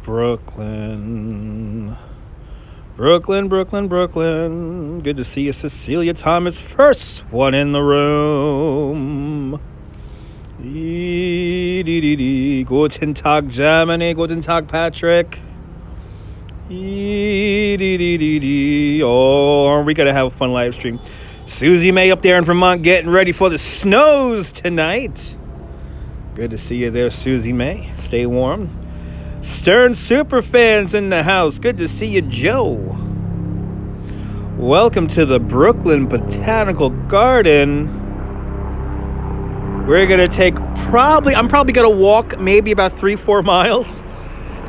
Brooklyn. Brooklyn, Brooklyn, Brooklyn. Good to see you, Cecilia Thomas. First one in the room. Guten Tag, Germany. Guten Tag, Patrick. Oh, we gotta have a fun live stream. Susie May up there in Vermont getting ready for the snows tonight. Good to see you there, Susie May. Stay warm. Stern Superfans in the house. Good to see you, Joe. Welcome to the Brooklyn Botanical Garden. We're going to take I'm probably going to walk maybe about 3-4 miles.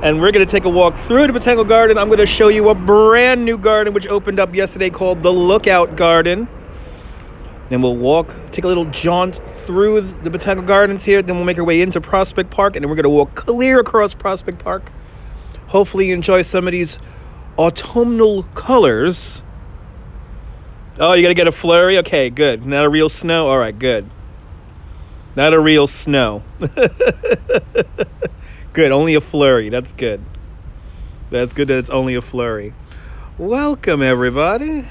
And we're going to take a walk through the Botanical Garden. I'm going to show you a brand new garden which opened up yesterday called the Lookout Garden. Then we'll take a little jaunt through the Botanical Gardens here. Then we'll make our way into Prospect Park. And then we're going to walk clear across Prospect Park. Hopefully you enjoy some of these autumnal colors. Oh, you got to get a flurry? Okay, good. Not a real snow? All right, good. Not a real snow. Good, only a flurry. That's good. That's good that it's only a flurry. Welcome, everybody.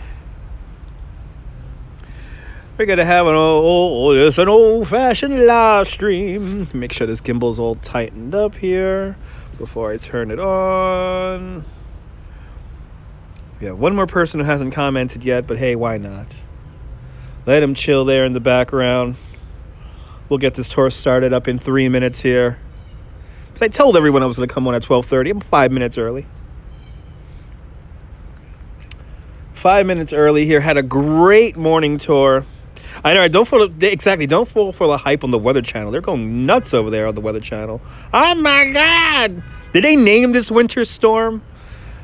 We're going to have an old-fashioned live stream. Make sure this gimbal's all tightened up here before I turn it on. Yeah, one more person who hasn't commented yet, but hey, why not? Let him chill there in the background. We'll get this tour started up in 3 minutes here. Because I told everyone I was going to come on at 12:30. I'm 5 minutes early. 5 minutes early here. Had a great morning tour. I know, don't fall for the hype on the Weather Channel. They're going nuts over there on the Weather Channel. Oh my God! Did they name this winter storm?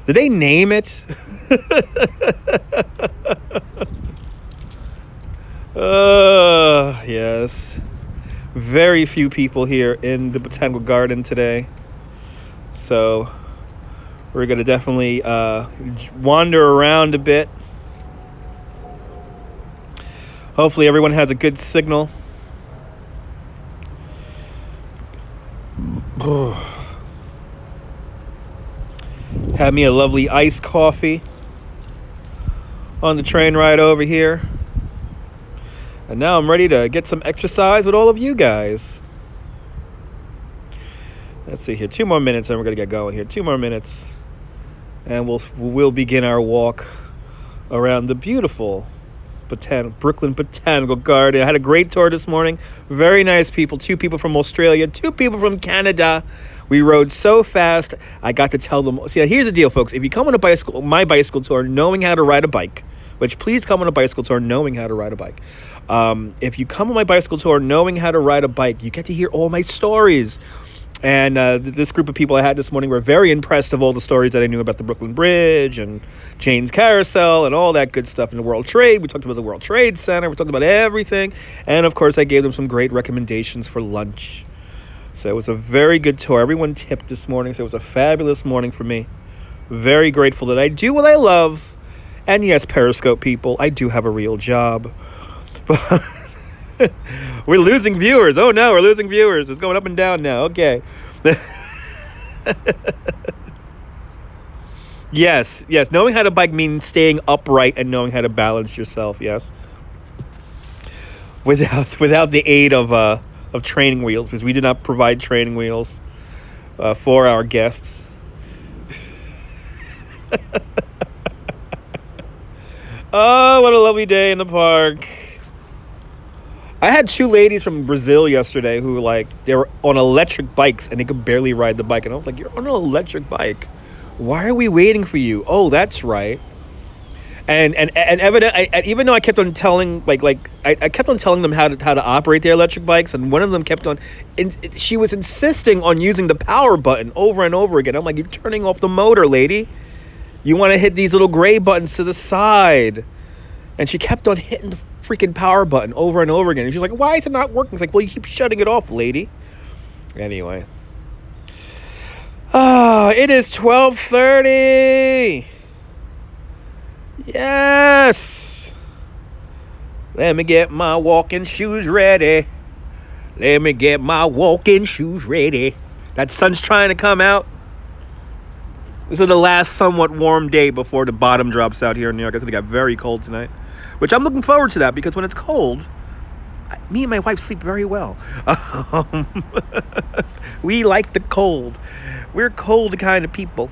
Did they name it? Yes. Very few people here in the Botanical Garden today. So we're going to definitely wander around a bit. Hopefully everyone has a good signal. Had me a lovely iced coffee on the train ride over here. And now I'm ready to get some exercise with all of you guys. Let's see here. 2 more minutes and we're going to get going here. 2 more minutes. And we'll begin our walk around the beautiful Brooklyn Botanical Garden. I had a great tour this morning. Very nice people. 2 people from Australia, 2 people from Canada. We rode so fast, I got to tell them. See, here's the deal, folks. If you come on my bicycle tour knowing how to ride a bike, which please come on a bicycle tour knowing how to ride a bike. If you come on my bicycle tour knowing how to ride a bike, you get to hear all my stories. And this group of people I had this morning were very impressed of all the stories that I knew about the Brooklyn Bridge and Jane's Carousel and all that good stuff in the World Trade. We talked about the World Trade Center. We talked about everything. And, of course, I gave them some great recommendations for lunch. So it was a very good tour. Everyone tipped this morning, so it was a fabulous morning for me. Very grateful that I do what I love. And, yes, Periscope people, I do have a real job. But we're losing viewers. Oh, no, we're losing viewers. It's going up and down now. Okay. Yes. Knowing how to bike means staying upright and knowing how to balance yourself. Yes. Without the aid of training wheels, because we did not provide training wheels for our guests. Oh, what a lovely day in the park. I had 2 ladies from Brazil yesterday who, they were on electric bikes and they could barely ride the bike. And I was like, you're on an electric bike. Why are we waiting for you? Oh, that's right. And even though I kept on telling, I kept on telling them how to operate their electric bikes. And one of them kept on, and she was insisting on using the power button over and over again. I'm like, you're turning off the motor, lady. You want to hit these little gray buttons to the side. And she kept on hitting the freaking power button over and over again. And she's like, why is it not working? It's like, well, you keep shutting it off, lady. Anyway. It is 12:30. Yes. Let me get my walking shoes ready. Let me get my walking shoes ready. That sun's trying to come out. This is the last somewhat warm day before the bottom drops out here in New York. It's going to get very cold tonight, which I'm looking forward to that because when it's cold, me and my wife sleep very well. We like the cold. We're cold kind of people.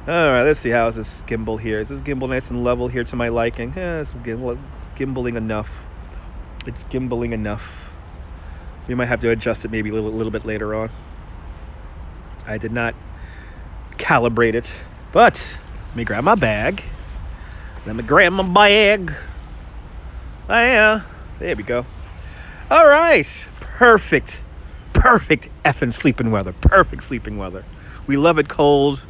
All right, let's see. How is this gimbal here? Is this gimbal nice and level here to my liking? Yeah, it's gimbaling enough. It's gimbaling enough. We might have to adjust it maybe a little bit later on. I did not calibrate it, but let me grab my bag. Let me grab my bag. Oh, yeah. There we go. All right. Perfect effing sleeping weather. Perfect sleeping weather. We love it cold.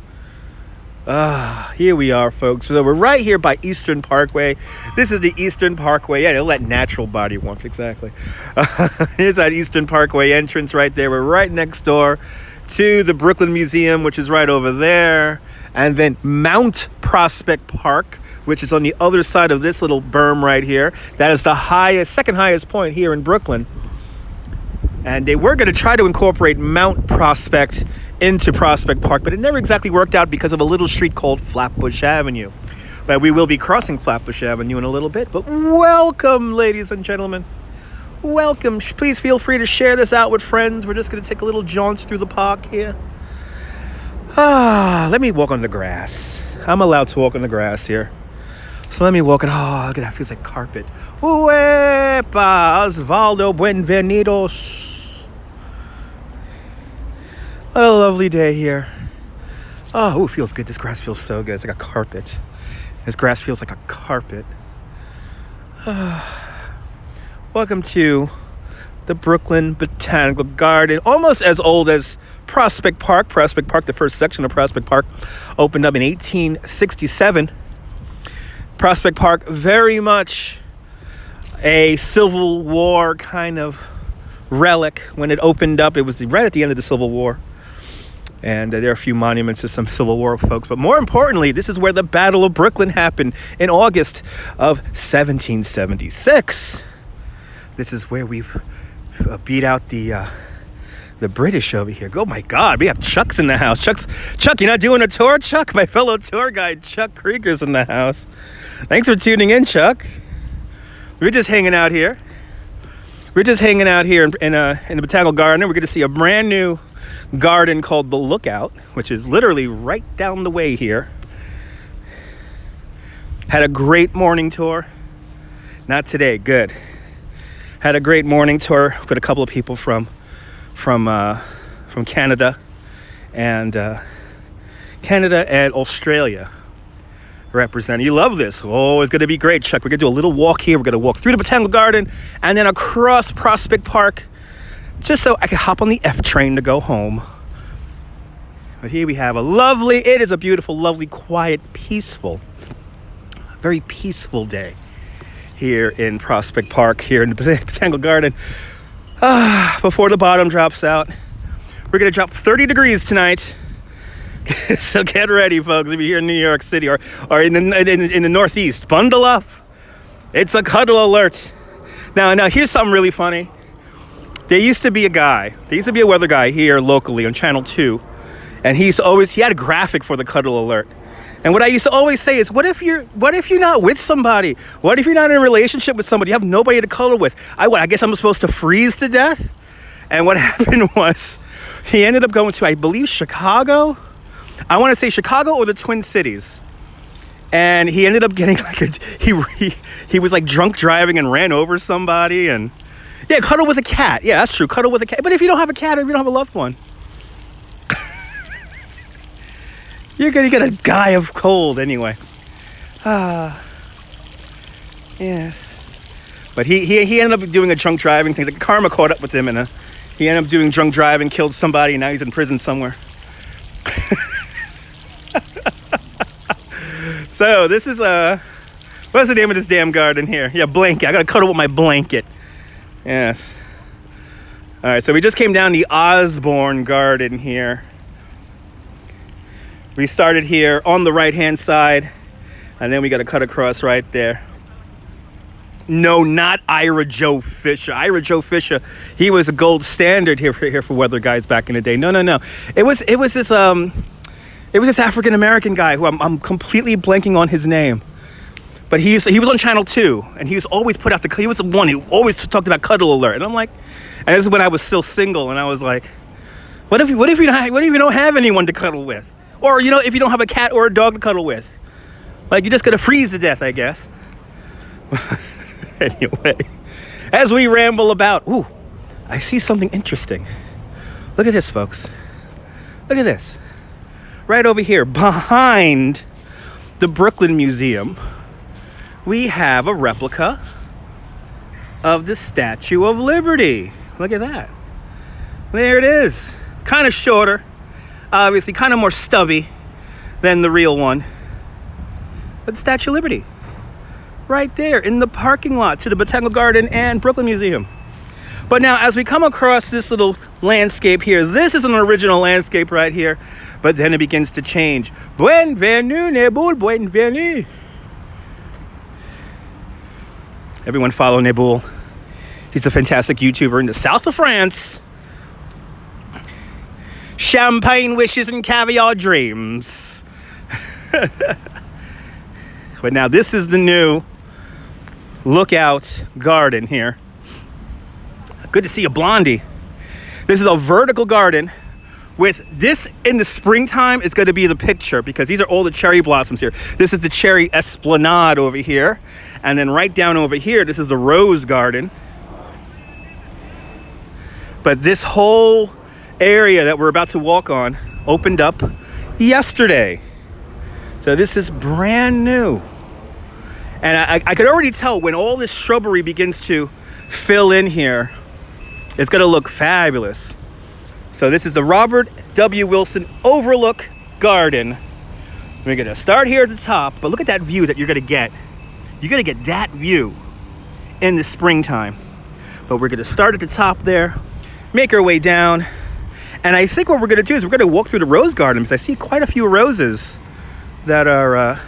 Here we are, folks. So we're right here by Eastern Parkway. This is the Eastern Parkway. Yeah, they'll let natural body warmth, exactly. Here's that Eastern Parkway entrance right there. We're right next door to the Brooklyn Museum, which is right over there. And then Mount Prospect Park, which is on the other side of this little berm right here. That is the second highest point here in Brooklyn. And they were going to try to incorporate Mount Prospect into Prospect Park, but it never exactly worked out because of a little street called Flatbush Avenue. But we will be crossing Flatbush Avenue in a little bit. But welcome, ladies and gentlemen. Welcome. Please feel free to share this out with friends. We're just going to take a little jaunt through the park here. Let me walk on the grass. I'm allowed to walk on the grass here. So let me walk it. Oh, look at that. Feels like carpet. Uepa, Osvaldo Buenvenidos. What a lovely day here. Oh, it feels good. This grass feels so good. It's like a carpet. This grass feels like a carpet. Welcome to the Brooklyn Botanical Garden. Almost as old as Prospect Park. Prospect Park, the first section of Prospect Park, opened up in 1867. Prospect Park, very much a Civil War kind of relic. When it opened up, it was right at the end of the Civil War. And there are a few monuments to some Civil War folks. But more importantly, this is where the Battle of Brooklyn happened in August of 1776. This is where we beat out the British over here. Oh, my God. We have Chuck's in the house. Chuck, you're not doing a tour, Chuck? My fellow tour guide, Chuck Krieger's in the house. Thanks for tuning in, Chuck. We're just hanging out here. We're just hanging out here in the Botanical Garden. We're going to see a brand new garden called The Lookout, which is literally right down the way here. Had a great morning tour. Not today, good. Had a great morning tour with a couple of people from Canada and Australia representing. You love this. Oh, it's going to be great, Chuck. We're going to do a little walk here. We're going to walk through the Botanical Garden and then across Prospect Park just so I can hop on the F train to go home. But here we have it is a beautiful, lovely, quiet, peaceful, very peaceful day here in Prospect Park, here in the Botanical Garden. Before the bottom drops out. We're going to drop 30 degrees tonight. So get ready, folks, if you're here in New York City or in the Northeast. Bundle up. It's a cuddle alert. Now here's something really funny. There used to be a weather guy here locally on Channel 2, and he had a graphic for the cuddle alert. And what I used to always say is, what if you're not with somebody? What if you're not in a relationship with somebody? You have nobody to cuddle with. I guess I'm supposed to freeze to death? And what happened was, he ended up going to, I believe, Chicago. I want to say Chicago or the Twin Cities. And he ended up getting he was like drunk driving and ran over somebody and... Yeah, cuddle with a cat. Yeah, that's true. Cuddle with a cat. But if you don't have a cat or if you don't have a loved one, you're going to get a guy of cold anyway. Yes. But he ended up doing a drunk driving thing. The karma caught up with him, and he ended up doing drunk driving, killed somebody, and now he's in prison somewhere. So this is what's the name of this damn garden here? Yeah, blanket. I got to cuddle with my blanket. Yes. All right, so we just came down the Osborne Garden here. We started here on the right-hand side, and then we got to cut across right there. No, not Ira Joe Fisher. Ira Joe Fisher, he was a gold standard here for weather guys back in the day. No. It was this African American guy who I'm completely blanking on his name. But he was on Channel 2, and he was always he was the one who always talked about Cuddle Alert. And I'm like, and this is when I was still single, and I was like, what if you don't have anyone to cuddle with? Or, if you don't have a cat or a dog to cuddle with? Like, you're just gonna freeze to death, I guess. Anyway, as we ramble about, I see something interesting. Look at this, folks. Look at this. Right over here, behind the Brooklyn Museum, we have a replica of the Statue of Liberty. Look at that. There it is. Kind of shorter, obviously, kind of more stubby than the real one. But the Statue of Liberty, right there in the parking lot to the Botanical Garden and Brooklyn Museum. But now, as we come across this little landscape here, this is an original landscape right here, but then it begins to change. Bienvenue, Neboul, bienvenue. Everyone follow Neboul. He's a fantastic YouTuber in the south of France. Champagne wishes and caviar dreams. But now this is the new Lookout Garden here. Good to see you, Blondie. This is a vertical garden with this in the springtime is going to be the picture because these are all the cherry blossoms here. This is the cherry esplanade over here. And then right down over here, this is the rose garden. But this whole area that we're about to walk on opened up yesterday. So this is brand new. And I could already tell when all this shrubbery begins to fill in here, it's going to look fabulous. So this is the Robert W. Wilson Overlook Garden. We're going to start here at the top, but look at that view that you're going to get. You're going to get that view in the springtime. But we're going to start at the top there, make our way down. And I think what we're going to do is we're going to walk through the rose garden because I see quite a few roses that are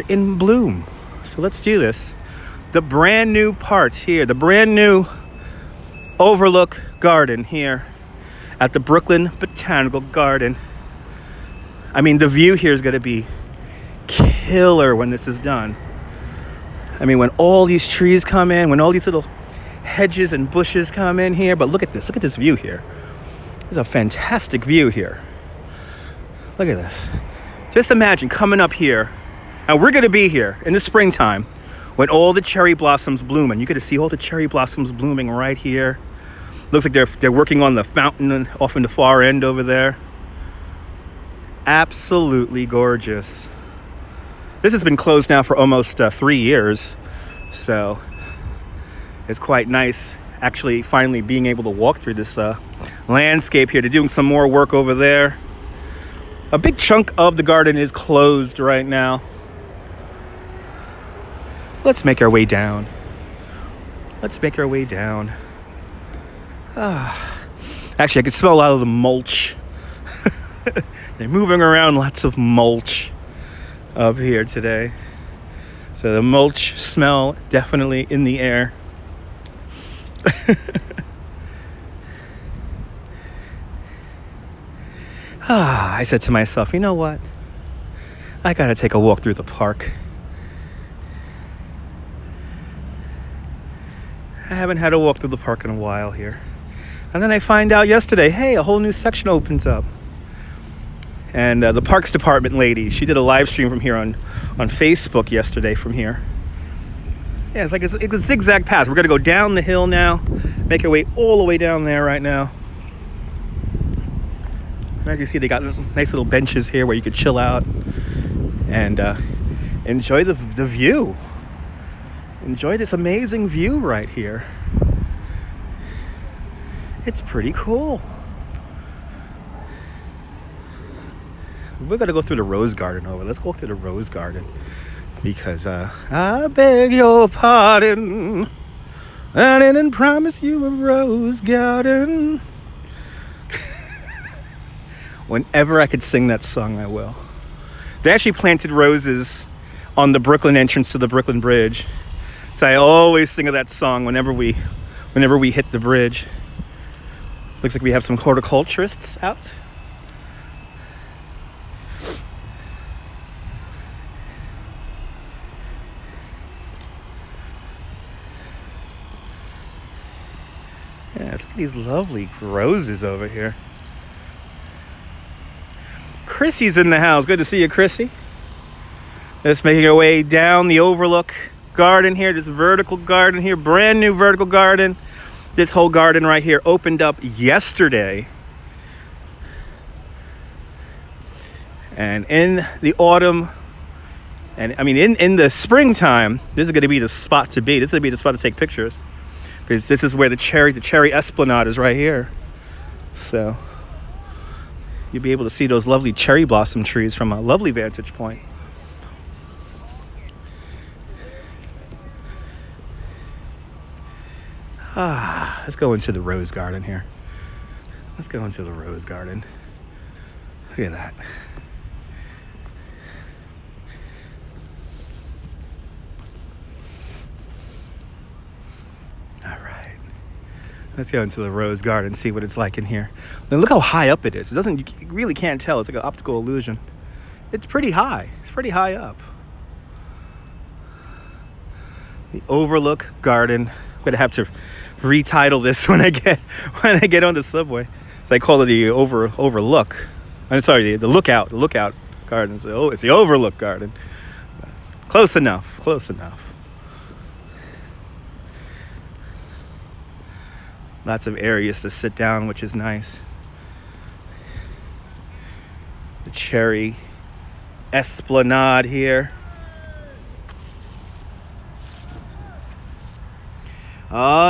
in bloom. So let's do this. The brand new parts here, the brand new Overlook Garden here at the Brooklyn Botanical Garden. I mean, the view here is going to be killer when this is done. I mean, when all these trees come in, when all these little hedges and bushes come in here. But look at this view here. This is a fantastic view here. Look at this. Just imagine coming up here, and we're going to be here in the springtime when all the cherry blossoms bloom, and you're going to see all the cherry blossoms blooming right here. Looks like they're working on the fountain off in the far end over there. Absolutely gorgeous. This has been closed now for almost 3 years, so it's quite nice actually finally being able to walk through this landscape here. They're doing some more work over there. A big chunk of the garden is closed right now. Let's make our way down. Actually, I could smell a lot of the mulch. They're moving around lots of mulch up here today. So the mulch smell definitely in the air. I said to myself, you know what? I gotta take a walk through the park. I haven't had a walk through the park in a while here. And then I find out yesterday, hey, a whole new section opens up. And the Parks Department lady, she did a live stream from here on Facebook yesterday from here. Yeah, it's like it's a zigzag path. We're going to go down the hill now, make our way all the way down there right now. And as you see, they got nice little benches here where you could chill out and enjoy the view. Enjoy this amazing view right here. It's pretty cool. We're going to go through the rose garden over. Let's walk through the rose garden. Because I beg your pardon. I didn't promise you a rose garden. Whenever I could sing that song, I will. They actually planted roses on the Brooklyn entrance to the Brooklyn Bridge. So I always sing of that song whenever we hit the bridge. Looks like we have some horticulturists out. Yeah, look at these lovely roses over here. Chrissy's in the house. Good to see you, Chrissy. Just making our way down the Overlook Garden here, this vertical garden here, brand new vertical garden. This whole garden right here opened up yesterday. And in the autumn, and I mean in the springtime, this is going to be the spot to be. This is going to be the spot to take pictures. Because this is where the cherry esplanade is right here. So you'll be able to see those lovely cherry blossom trees from a lovely vantage point. Let's go into the rose garden here. Let's go into the rose garden. Look at that. All right. Let's go into the rose garden and see what it's like in here. And look how high up it is. You really can't tell. It's like an optical illusion. It's pretty high. It's pretty high up. The Overlook Garden. I'm gonna have to retitle this when I get on the subway. So I call it the Overlook. I'm sorry, the Lookout Garden. So, it's the Overlook Garden. Close enough. Lots of areas to sit down, which is nice. The cherry esplanade here.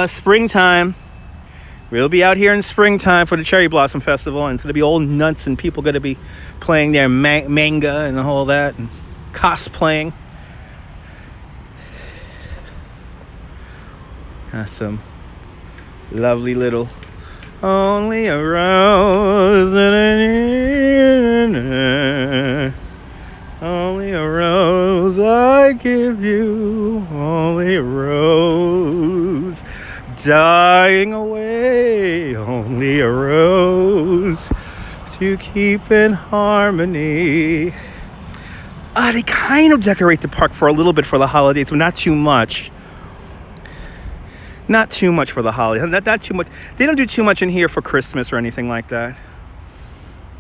Springtime. We'll be out here in springtime for the Cherry Blossom Festival, and it's going to be all nuts, and people going to be playing their manga and all that, and cosplaying. Some lovely little only a rose that I need, only a rose I give you, only a rose dying away, only a rose to keep in harmony. They kind of decorate the park for a little bit for the holidays, but not too much. Not too much for the holidays. Not too much. They don't do too much in here for Christmas or anything like that.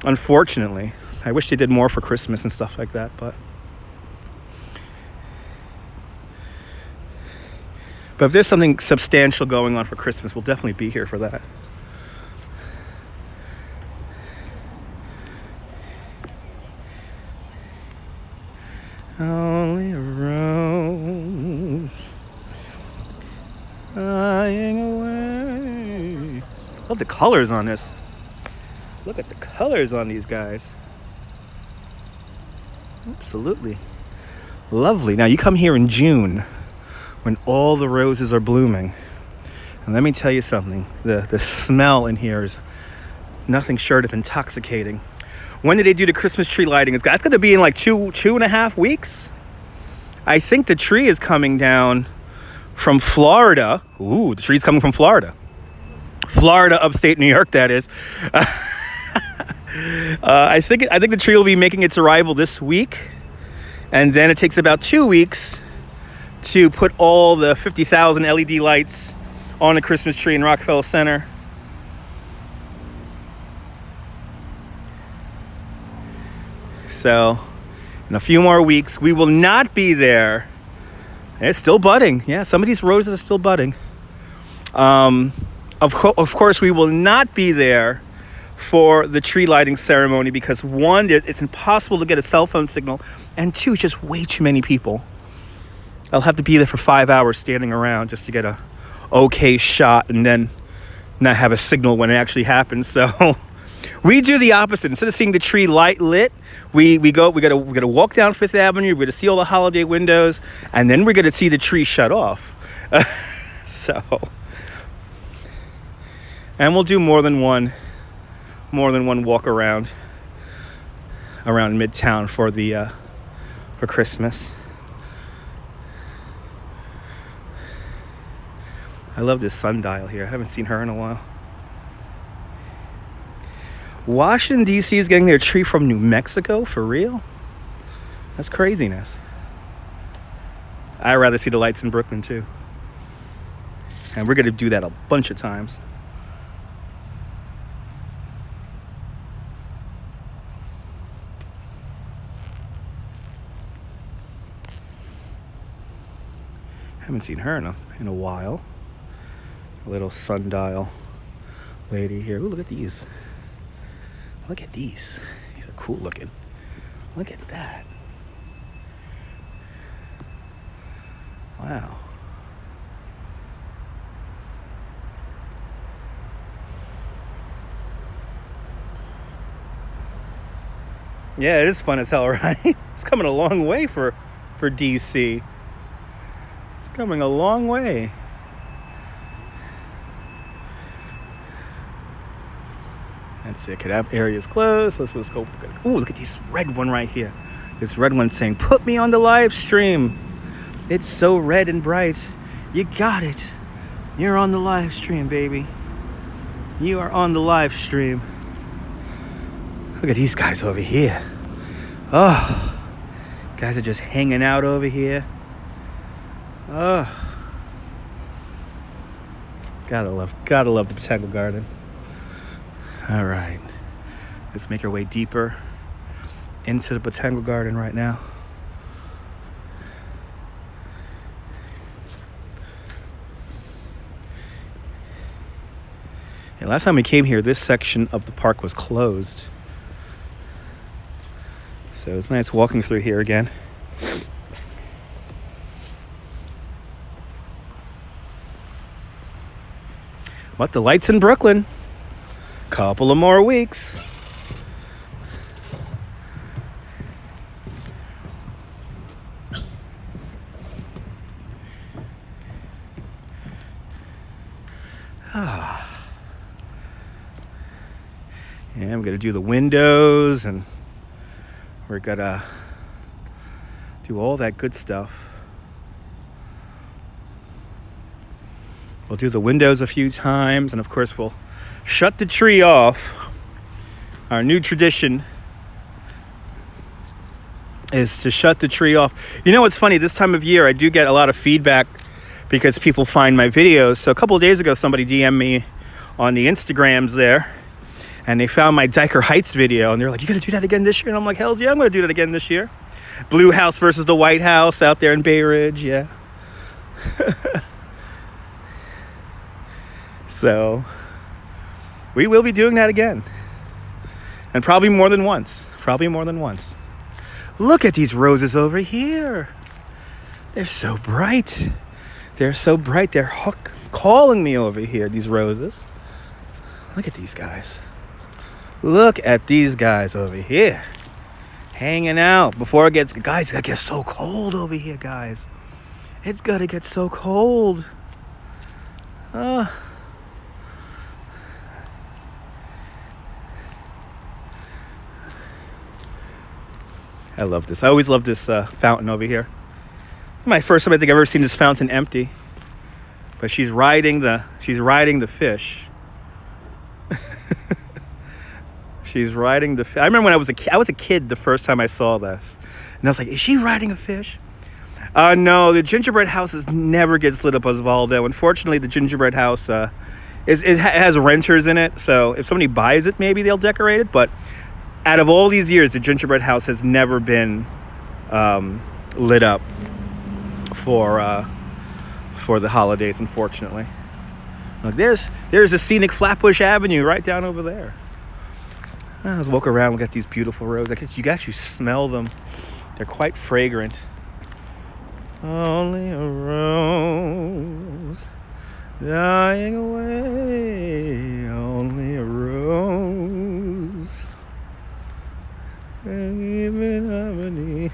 Unfortunately. I wish they did more for Christmas and stuff like that, but if there's something substantial going on for Christmas, we'll definitely be here for that. Only a rose dying away. Love the colors on this. Look at the colors on these guys. Absolutely lovely. Now you come here in June when all the roses are blooming, and let me tell you something, the smell in here is nothing short of intoxicating. When did they do the Christmas tree lighting? It's going to be in like two and a half weeks. I think the tree is coming down from Florida. Ooh, the tree's coming from Florida, upstate New York, that is. I think the tree will be making its arrival this week, and then it takes about 2 weeks to put all the 50,000 LED lights on the Christmas tree in Rockefeller Center. So, in a few more weeks, we will not be there. It's still budding. Yeah, some of these roses are still budding. Of course, we will not be there for the tree lighting ceremony because one, it's impossible to get a cell phone signal, and two, just way too many people. I'll have to be there for 5 hours standing around just to get a okay shot and then not have a signal when it actually happens. So we do the opposite. Instead of seeing the tree light lit, we gotta walk down Fifth Avenue. We're gonna see all the holiday windows, and then we're gonna see the tree shut off. And we'll do more than one walk around Midtown for Christmas. I love this sundial here. I haven't seen her in a while. Washington, D.C. is getting their tree from New Mexico? For real? That's craziness. I'd rather see the lights in Brooklyn, too. And we're going to do that a bunch of times. Haven't seen her in a while. A little sundial lady here. Ooh, look at these. Look at these. These are cool looking. Look at that. Wow. Yeah, it is fun as hell, right? It's coming a long way for DC. It's coming a long way. That's it. Could have areas closed. Let's go. Ooh, look at this red one right here. This red one saying, "Put me on the live stream." It's so red and bright. You got it. You're on the live stream, baby. You are on the live stream. Look at these guys over here. Oh, guys are just hanging out over here. Oh, gotta love the Botanical Garden. All right, let's make our way deeper into the Botanical Garden right now. And last time we came here, this section of the park was closed. So it's nice walking through here again. But the lights in Brooklyn. Couple of more weeks. Yeah, I'm gonna do the windows, and we're gonna do all that good stuff. We'll do the windows a few times, and of course we'll shut the tree off. Our new tradition is to shut the tree off. You know what's funny? This time of year, I do get a lot of feedback because people find my videos. So a couple of days ago, somebody DM'd me on the Instagrams there, and they found my Diker Heights video, and they're like, "You gonna do that again this year?" And I'm like, "Hells yeah, I'm gonna do that again this year." Blue House versus the White House out there in Bay Ridge, yeah. So we will be doing that again. And probably more than once. Look at these roses over here. They're so bright. They're calling me over here, these roses. Look at these guys. Look at these guys over here. Hanging out before it gets... Guys, it's going to get so cold over here, guys. It's going to get so cold. I love this. I always love this fountain over here. It's my first time I think I've ever seen this fountain empty. But she's riding the fish. She's riding the fish. I remember when I was a kid the first time I saw this. And I was like, is she riding a fish? No, the gingerbread houses never gets lit up as Osvaldo. Unfortunately, the gingerbread house has renters in it. So if somebody buys it, maybe they'll decorate it. But out of all these years, the gingerbread house has never been lit up for the holidays, unfortunately. Look, there's a scenic Flatbush Avenue right down over there. Let's walk around, look at these beautiful roses. You can actually smell them. They're quite fragrant. Only a rose dying away. Only a rose. And even harmony.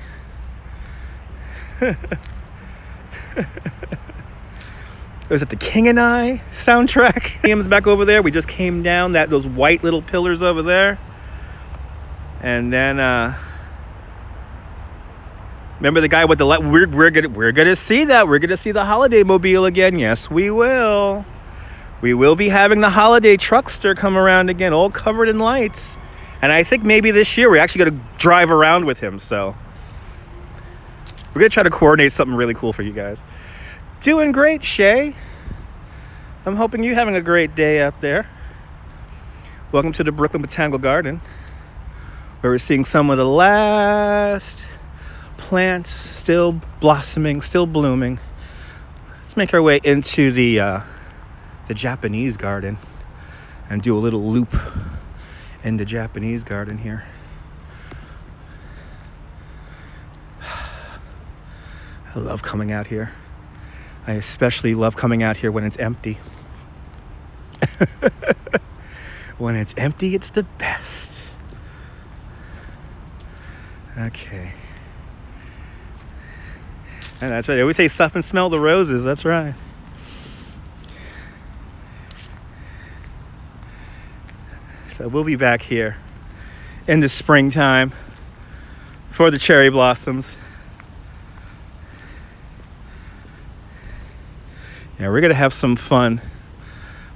Was it the King and I soundtrack? Liam's back over there. We just came down those white little pillars over there. And then Remember the guy with the light? We're gonna see that. We're gonna see the holiday mobile again. Yes, we will. We will be having the holiday truckster come around again, all covered in lights. And I think maybe this year we're actually gonna drive around with him. So we're gonna try to coordinate something really cool for you guys. Doing great, Shay. I'm hoping you're having a great day out there. Welcome to the Brooklyn Botanical Garden, where we're seeing some of the last plants still blossoming, still blooming. Let's make our way into the Japanese garden and do a little loop in the Japanese garden here. I love coming out here. I especially love coming out here when it's empty. When it's empty, it's the best. Okay. And that's right. They always say stop and smell the roses. That's right. So we'll be back here in the springtime for the cherry blossoms. Yeah, we're going to have some fun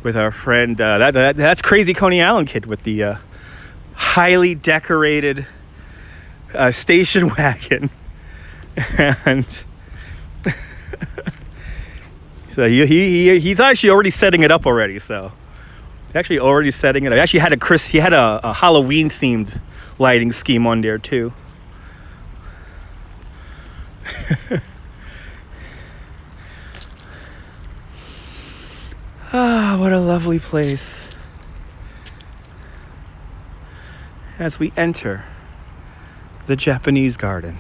with our friend, that's Crazy Coney Island kid with the highly decorated station wagon. And so he's actually already setting it up already. So actually already setting it up. Actually had a Halloween themed lighting scheme on there too. Ah, what a lovely place. As we enter the Japanese garden.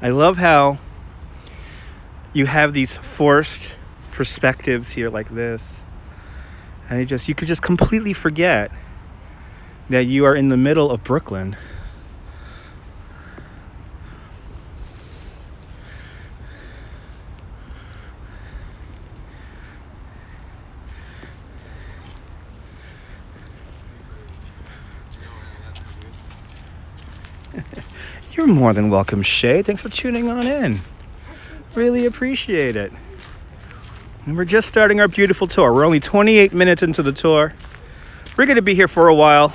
I love how you have these forced perspectives here like this. And you could just completely forget that you are in the middle of Brooklyn. You're more than welcome, Shay. Thanks for tuning on in. Really appreciate it. And we're just starting our beautiful tour. We're only 28 minutes into the tour. We're going to be here for a while.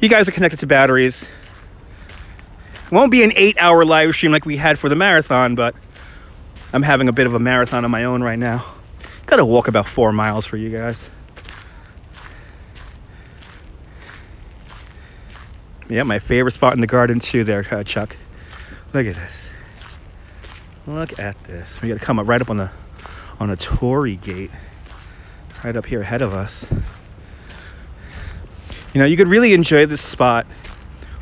You guys are connected to batteries. It won't be an 8-hour live stream like we had for the marathon, but I'm having a bit of a marathon on my own right now. Got to walk about 4 miles for you guys. Yeah, my favorite spot in the garden too there, Chuck. Look at this. Look at this. We got to come up right up on a Tory gate. Right up here ahead of us. You know, you could really enjoy this spot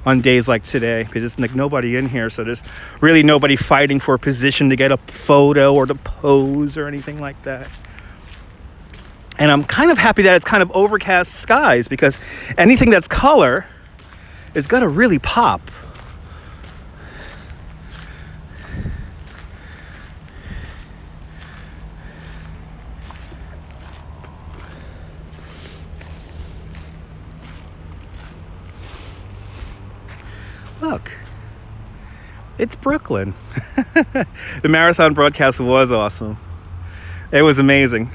on days like today because there's like nobody in here, so there's really nobody fighting for a position to get a photo or to pose or anything like that. And I'm kind of happy that it's kind of overcast skies because anything that's color is gonna really pop. Look, it's Brooklyn. The marathon broadcast was awesome. It was amazing.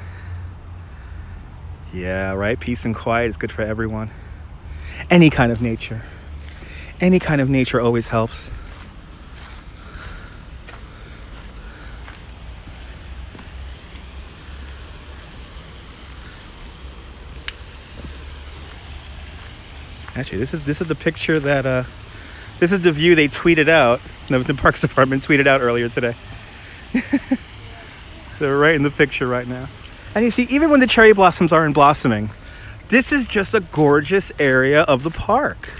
Yeah, right? Peace and quiet is good for everyone. Any kind of nature. Any kind of nature always helps. Actually, this is the picture that this is the view they tweeted out. The Parks Department tweeted out earlier today. They're right in the picture right now. And you see, even when the cherry blossoms aren't blossoming, this is just a gorgeous area of the park.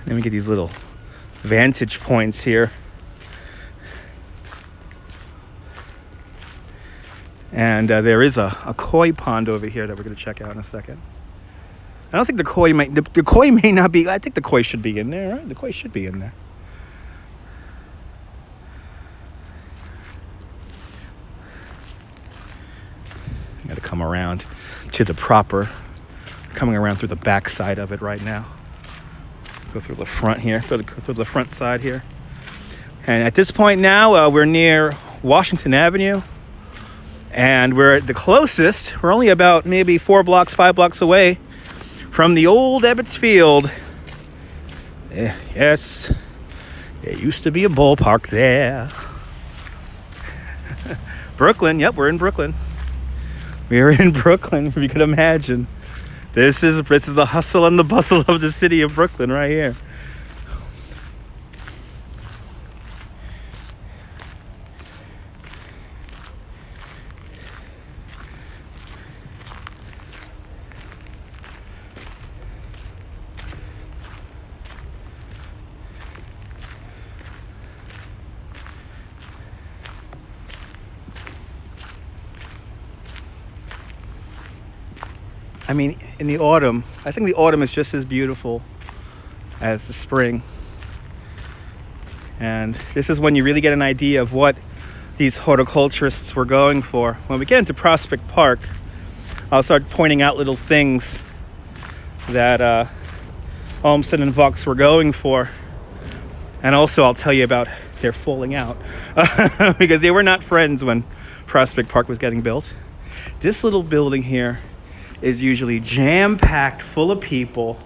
Let me get these little vantage points here. And there is a koi pond over here that we're going to check out in a second. I don't think the koi may not be, I think the koi should be in there, right? The koi should be in there. around to the proper, coming around through the back side of it right now. Go through the front here, through the front side here. And at this point now, we're near Washington Avenue. And we're at the closest, we're only about maybe 5 blocks away from the old Ebbets Field. Yes, there used to be a ballpark there. Brooklyn, yep, we're in Brooklyn. We're in Brooklyn, if you could imagine. This is the hustle and the bustle of the city of Brooklyn right here. I mean, in the autumn, I think the autumn is just as beautiful as the spring. And this is when you really get an idea of what these horticulturists were going for. When we get into Prospect Park, I'll start pointing out little things that Olmsted and Vaux were going for. And also I'll tell you about their falling out because they were not friends when Prospect Park was getting built. This little building here is usually jam-packed full of people,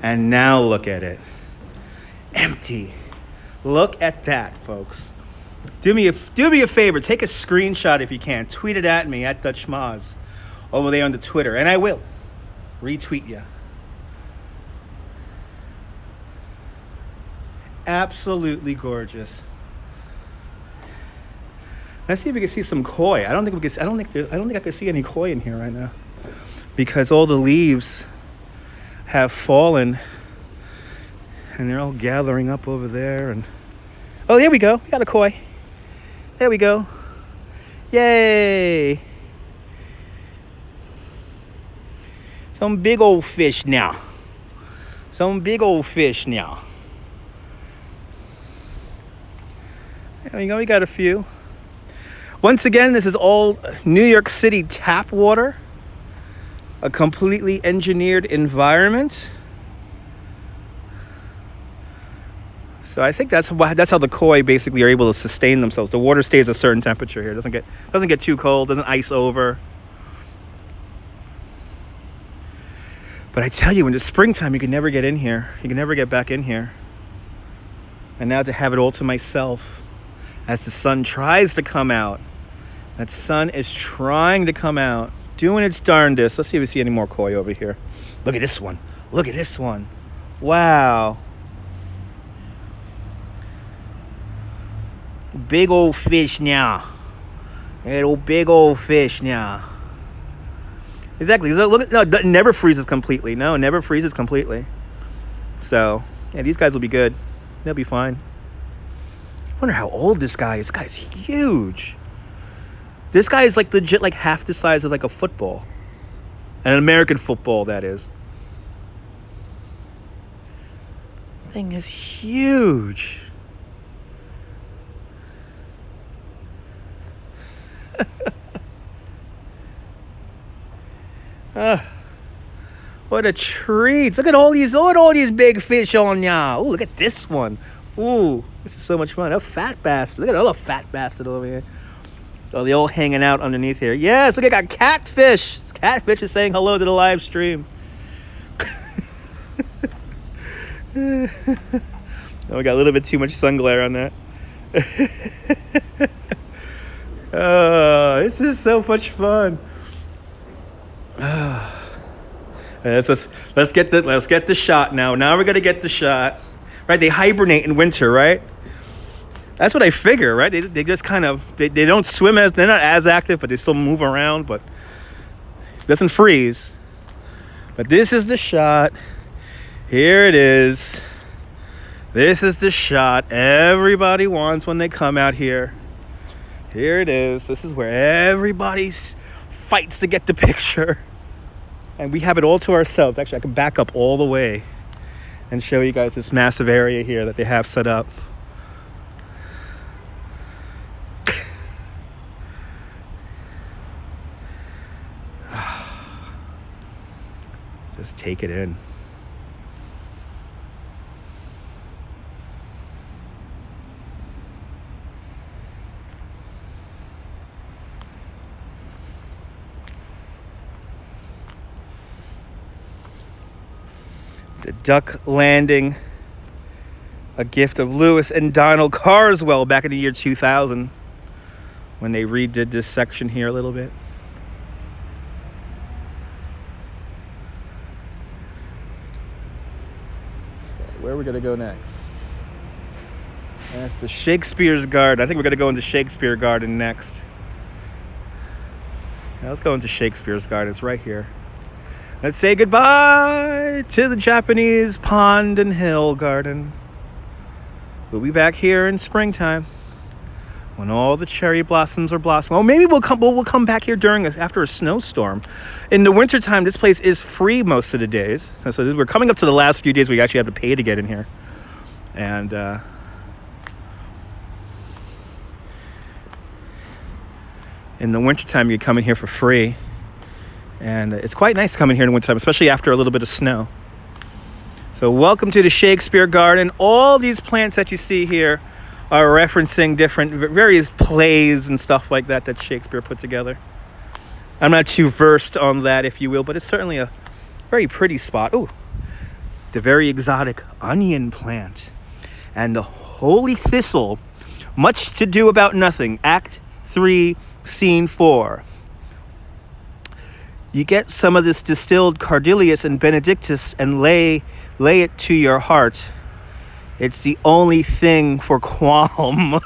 and now look at it. Empty. Look at that, folks. Do me a favor, take a screenshot if you can. Tweet it at me at Dutch Maz over there on the Twitter, and I will retweet you. Absolutely gorgeous. Let's see if we can see some koi. I don't think I can see any koi in here right now, because all the leaves have fallen and they're all gathering up over there. And oh, here we go. We got a koi. There we go. Yay. Some big old fish now. Some big old fish now. There we go. We got a few. Once again, this is all New York City tap water. A completely engineered environment. So I think that's how the koi basically are able to sustain themselves. The water stays a certain temperature here. It doesn't get too cold, doesn't ice over. But I tell you, in the springtime, you can never get in here. You can never get back in here. And now to have it all to myself as the sun tries to come out. That sun is trying to come out. Doing its darndest. Let's see if we see any more koi over here. Look at this one. Look at this one. Wow. Big old fish now. Little big old fish now. Exactly. So look, no, it never freezes completely. No, it never freezes completely. So, yeah, these guys will be good. They'll be fine. I wonder how old this guy is. This guy's huge. This guy is like legit like half the size of like a football. An American football, that is. Thing is huge. What a treat. Look at all these big fish on ya. Oh, look at this one. Ooh, this is so much fun. A fat bastard. Look at another fat bastard over here. Oh, they're all hanging out underneath here. Yes, look, I got catfish. Catfish is saying hello to the live stream. Oh, we got a little bit too much sun glare on that. Oh, this is so much fun. Let's get the shot now. Now we're gonna get the shot. Right? They hibernate in winter, right? That's what I figure, right? They just kind of they don't swim they're not as active, but they still move around, but it doesn't freeze. But this is the shot. Here it is. This is the shot everybody wants when they come out here. Here it is. This is where everybody fights to get the picture. And we have it all to ourselves. Actually, I can back up all the way and show you guys this massive area here that they have set up. just take it in. The duck landing, a gift of Lewis and Donald Carswell back in the year 2000 when they redid this section here a little bit. Okay, where are we going to go next? That's the Shakespeare's Garden. I think we're going to go into Shakespeare Garden next. Yeah, let's go into Shakespeare's Garden. It's right here. Let's say goodbye to the Japanese Pond and Hill Garden. We'll be back here in springtime when all the cherry blossoms are blossoming. Oh, maybe we'll come back here after a snowstorm. In the wintertime, this place is free most of the days. So we're coming up to the last few days we actually have to pay to get in here. And in the wintertime, you come in here for free. And it's quite nice coming here in the wintertime, especially after a little bit of snow. So welcome to the Shakespeare Garden. All these plants that you see here are referencing various plays and stuff like that Shakespeare put together. I'm not too versed on that, if you will, but it's certainly a very pretty spot. Oh, the very exotic onion plant and the holy thistle. Much to do about nothing. Act 3, Scene 4. You get some of this distilled Cardilius and Benedictus and lay it to your heart. It's the only thing for qualm.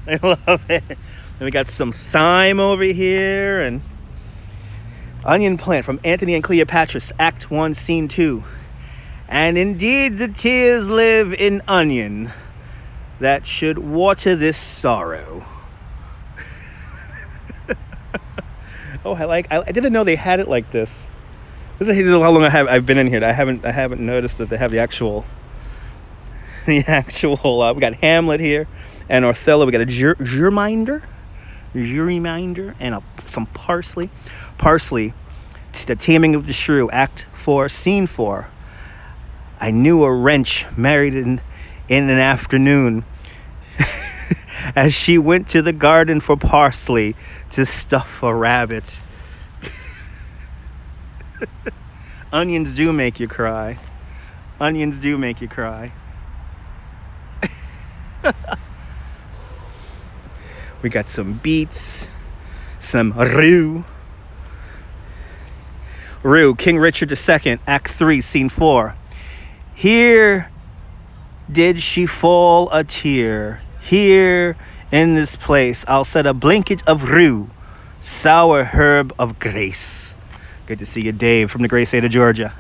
I love it. And we got some thyme over here and onion plant from Antony and Cleopatra's Act 1, Scene 2. And indeed the tears live in onion that should water this sorrow. Oh, I didn't know they had it like this. This is how long I've been in here. I haven't noticed that they have the actual. We got Hamlet here, and Othello. We got a juryminder, and some parsley. Parsley, the Taming of the Shrew, Act 4, Scene 4. I knew a wench married in an afternoon. As she went to the garden for parsley to stuff a rabbit. Onions do make you cry. Onions do make you cry. We got some beets, some rue. Rue, King Richard II, Act 3, Scene 4. Here did she fall a tear. Here in this place, I'll set a blanket of rue, sour herb of grace. Good to see you, Dave, from the great state of Georgia.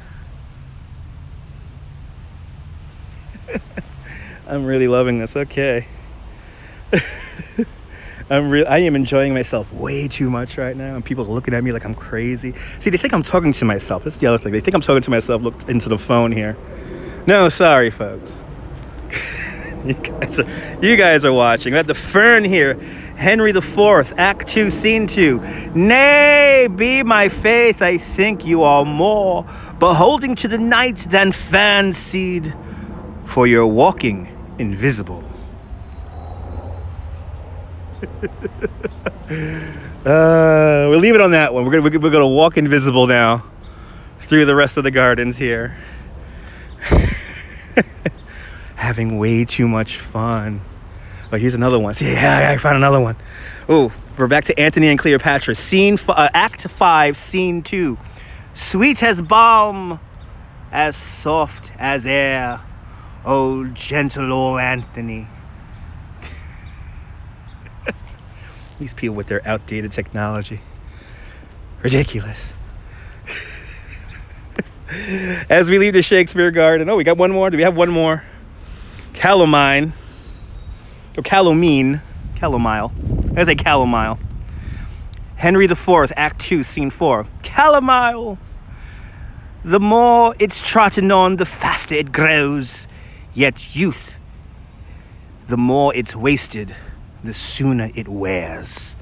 I'm really loving this. Okay. I am enjoying myself way too much right now, and people are looking at me like I'm crazy. See, they think I'm talking to myself. That's the other thing. They think I'm talking to myself. Look into the phone here. No, sorry, folks. You guys are watching. We have the fern here. Henry IV, Act 2, Scene 2. Nay, be my faith, I think you are more beholding to the night than fancied, for you're walking invisible. We'll leave it on that one. We're gonna walk invisible now through the rest of the gardens here. Having way too much fun. Oh, here's another one. Yeah, I found another one. Oh, we're back to Antony and Cleopatra. Act 5, Scene 2. Sweet as balm, as soft as air, oh gentle old Antony. These people with their outdated technology. Ridiculous. As we leave the Shakespeare Garden. Oh, we got one more. Do we have one more? Calomine. Or Calomine. Calomile. There's a Calomile. Henry IV, Act 2, Scene 4. Calomile. The more it's trodden on, the faster it grows. Yet youth, the more it's wasted, the sooner it wears.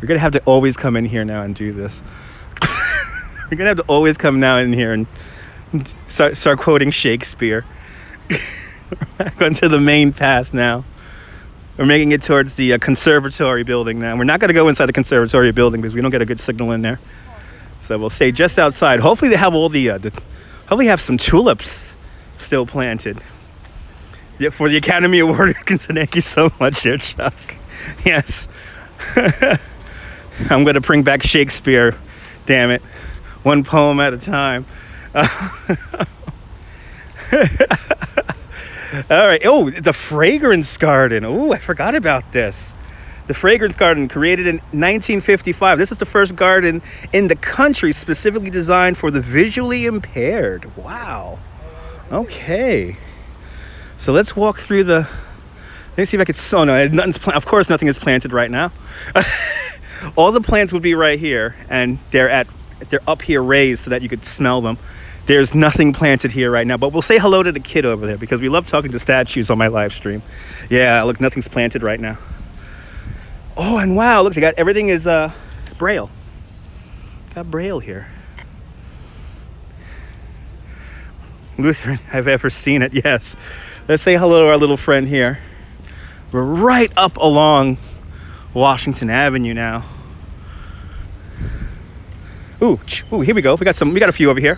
We're going to have to always come in here now and do this. We're going to have to always come now in here and start quoting Shakespeare. We're back onto the main path now. We're making it towards the conservatory building now. We're not going to go inside the conservatory building because we don't get a good signal in there. So we'll stay just outside. Hopefully they have all hopefully have some tulips still planted. Yeah, for the Academy Award. Thank you so much there, Chuck. Yes. I'm going to bring back Shakespeare. Damn it. One poem at a time. All right. Oh, the Fragrance Garden. Oh, I forgot about this. The Fragrance Garden, created in 1955. This was the first garden in the country specifically designed for the visually impaired. Wow. Okay. So let's walk through the... Let me see if I could... Oh, no, of course nothing is planted right now. All the plants would be right here, and they're up here raised so that you could smell them. There's nothing planted here right now, but we'll say hello to the kid over there because we love talking to statues on my live stream. Yeah, look, nothing's planted right now. Oh, and wow, look, they got everything is it's Braille. Got Braille here. Lutheran I've ever seen it, yes. Let's say hello to our little friend here. We're right up along Washington Avenue now. Ooh, here we go. We got a few over here.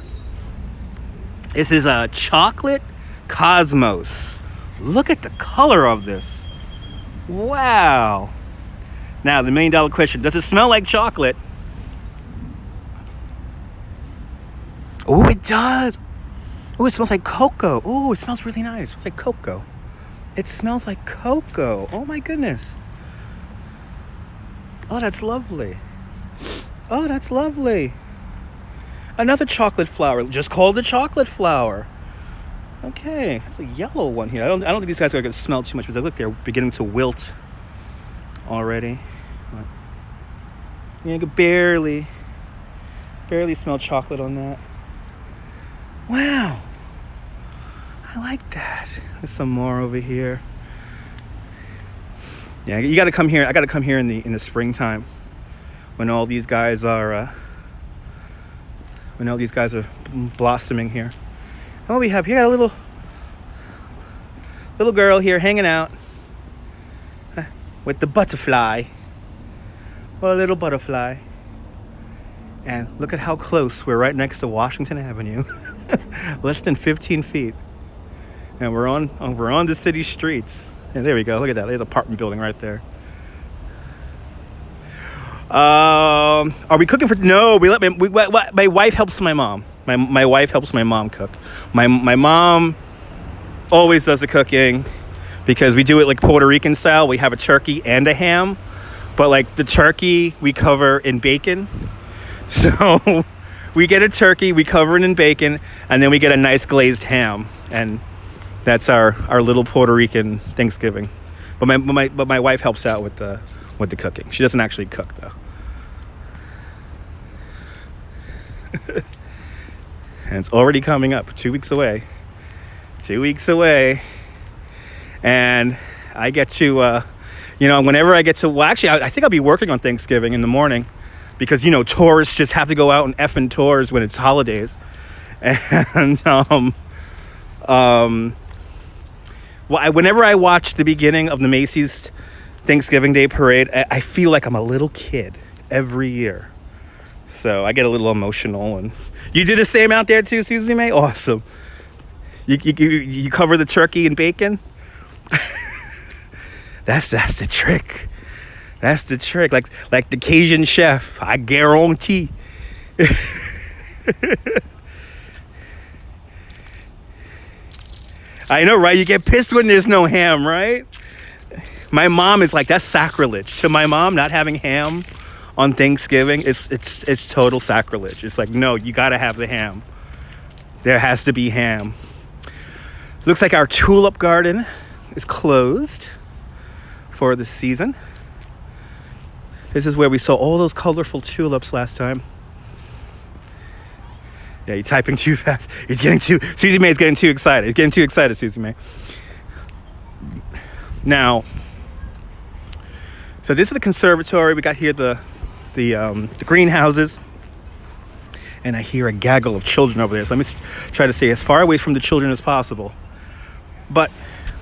This is a chocolate cosmos. Look at the color of this. Wow. Now, the $1 million question. Does it smell like chocolate? Oh, it does. Oh, it smells like cocoa. Oh, it smells really nice. It smells like cocoa. It smells like cocoa. Oh, my goodness. Oh, that's lovely. Oh, that's lovely. Another chocolate flower, just called the chocolate flower. Okay, that's a yellow one here. I don't think these guys are going to smell too much because look, they're beginning to wilt already. You can barely smell chocolate on that. Wow, I like that. There's some more over here. Yeah, you got to come here. I got to come here in the springtime when all these guys are. When all these guys are blossoming here. And what we have here, got a little girl here hanging out with the butterfly. What a little butterfly. And look at how close we're right next to Washington Avenue. Less than 15 feet. And we're on the city streets. And there we go. Look at that. There's an apartment building right there. Are we cooking for? No, my wife helps my mom. My wife helps my mom cook. My mom always does the cooking because we do it like Puerto Rican style. We have a turkey and a ham, but like the turkey we cover in bacon. So we get a turkey, we cover it in bacon, and then we get a nice glazed ham, and that's our little Puerto Rican Thanksgiving. But my wife helps out with the cooking. She doesn't actually cook though. And it's already coming up, 2 weeks away. 2 weeks away. And I get to, whenever I get to, well, actually, I think I'll be working on Thanksgiving in the morning because, tourists just have to go out and effing tours when it's holidays. And, whenever I watch the beginning of the Macy's Thanksgiving Day Parade, I feel like I'm a little kid every year. So I get a little emotional. And you do the same out there too, Susie Mae? Awesome. You cover the turkey in bacon? That's the trick. That's the trick. Like the Cajun chef, I guarantee. I know, right? You get pissed when there's no ham, right? My mom is like, that's sacrilege. To my mom, not having ham on Thanksgiving, it's total sacrilege. It's like, no, you gotta have the ham. There has to be ham. Looks like our tulip garden is closed for the season. This is where we saw all those colorful tulips last time. Yeah, you're typing too fast. Susie Mae's getting too excited. It's getting too excited, Susie Mae. Now, so this is the conservatory. We got here the the greenhouses. And I hear a gaggle of children over there. So let me try to stay as far away from the children as possible. But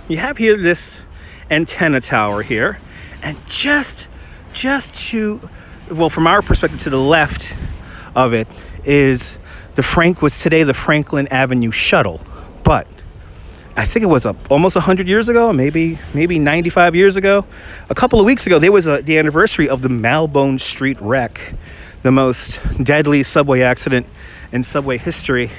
you have here this antenna tower here. And just to, well, from our perspective to the left of it is the Franklin Avenue shuttle. But I think it was almost 100 years ago, maybe 95 years ago. A couple of weeks ago, there was the anniversary of the Malbone Street wreck, the most deadly subway accident in subway history.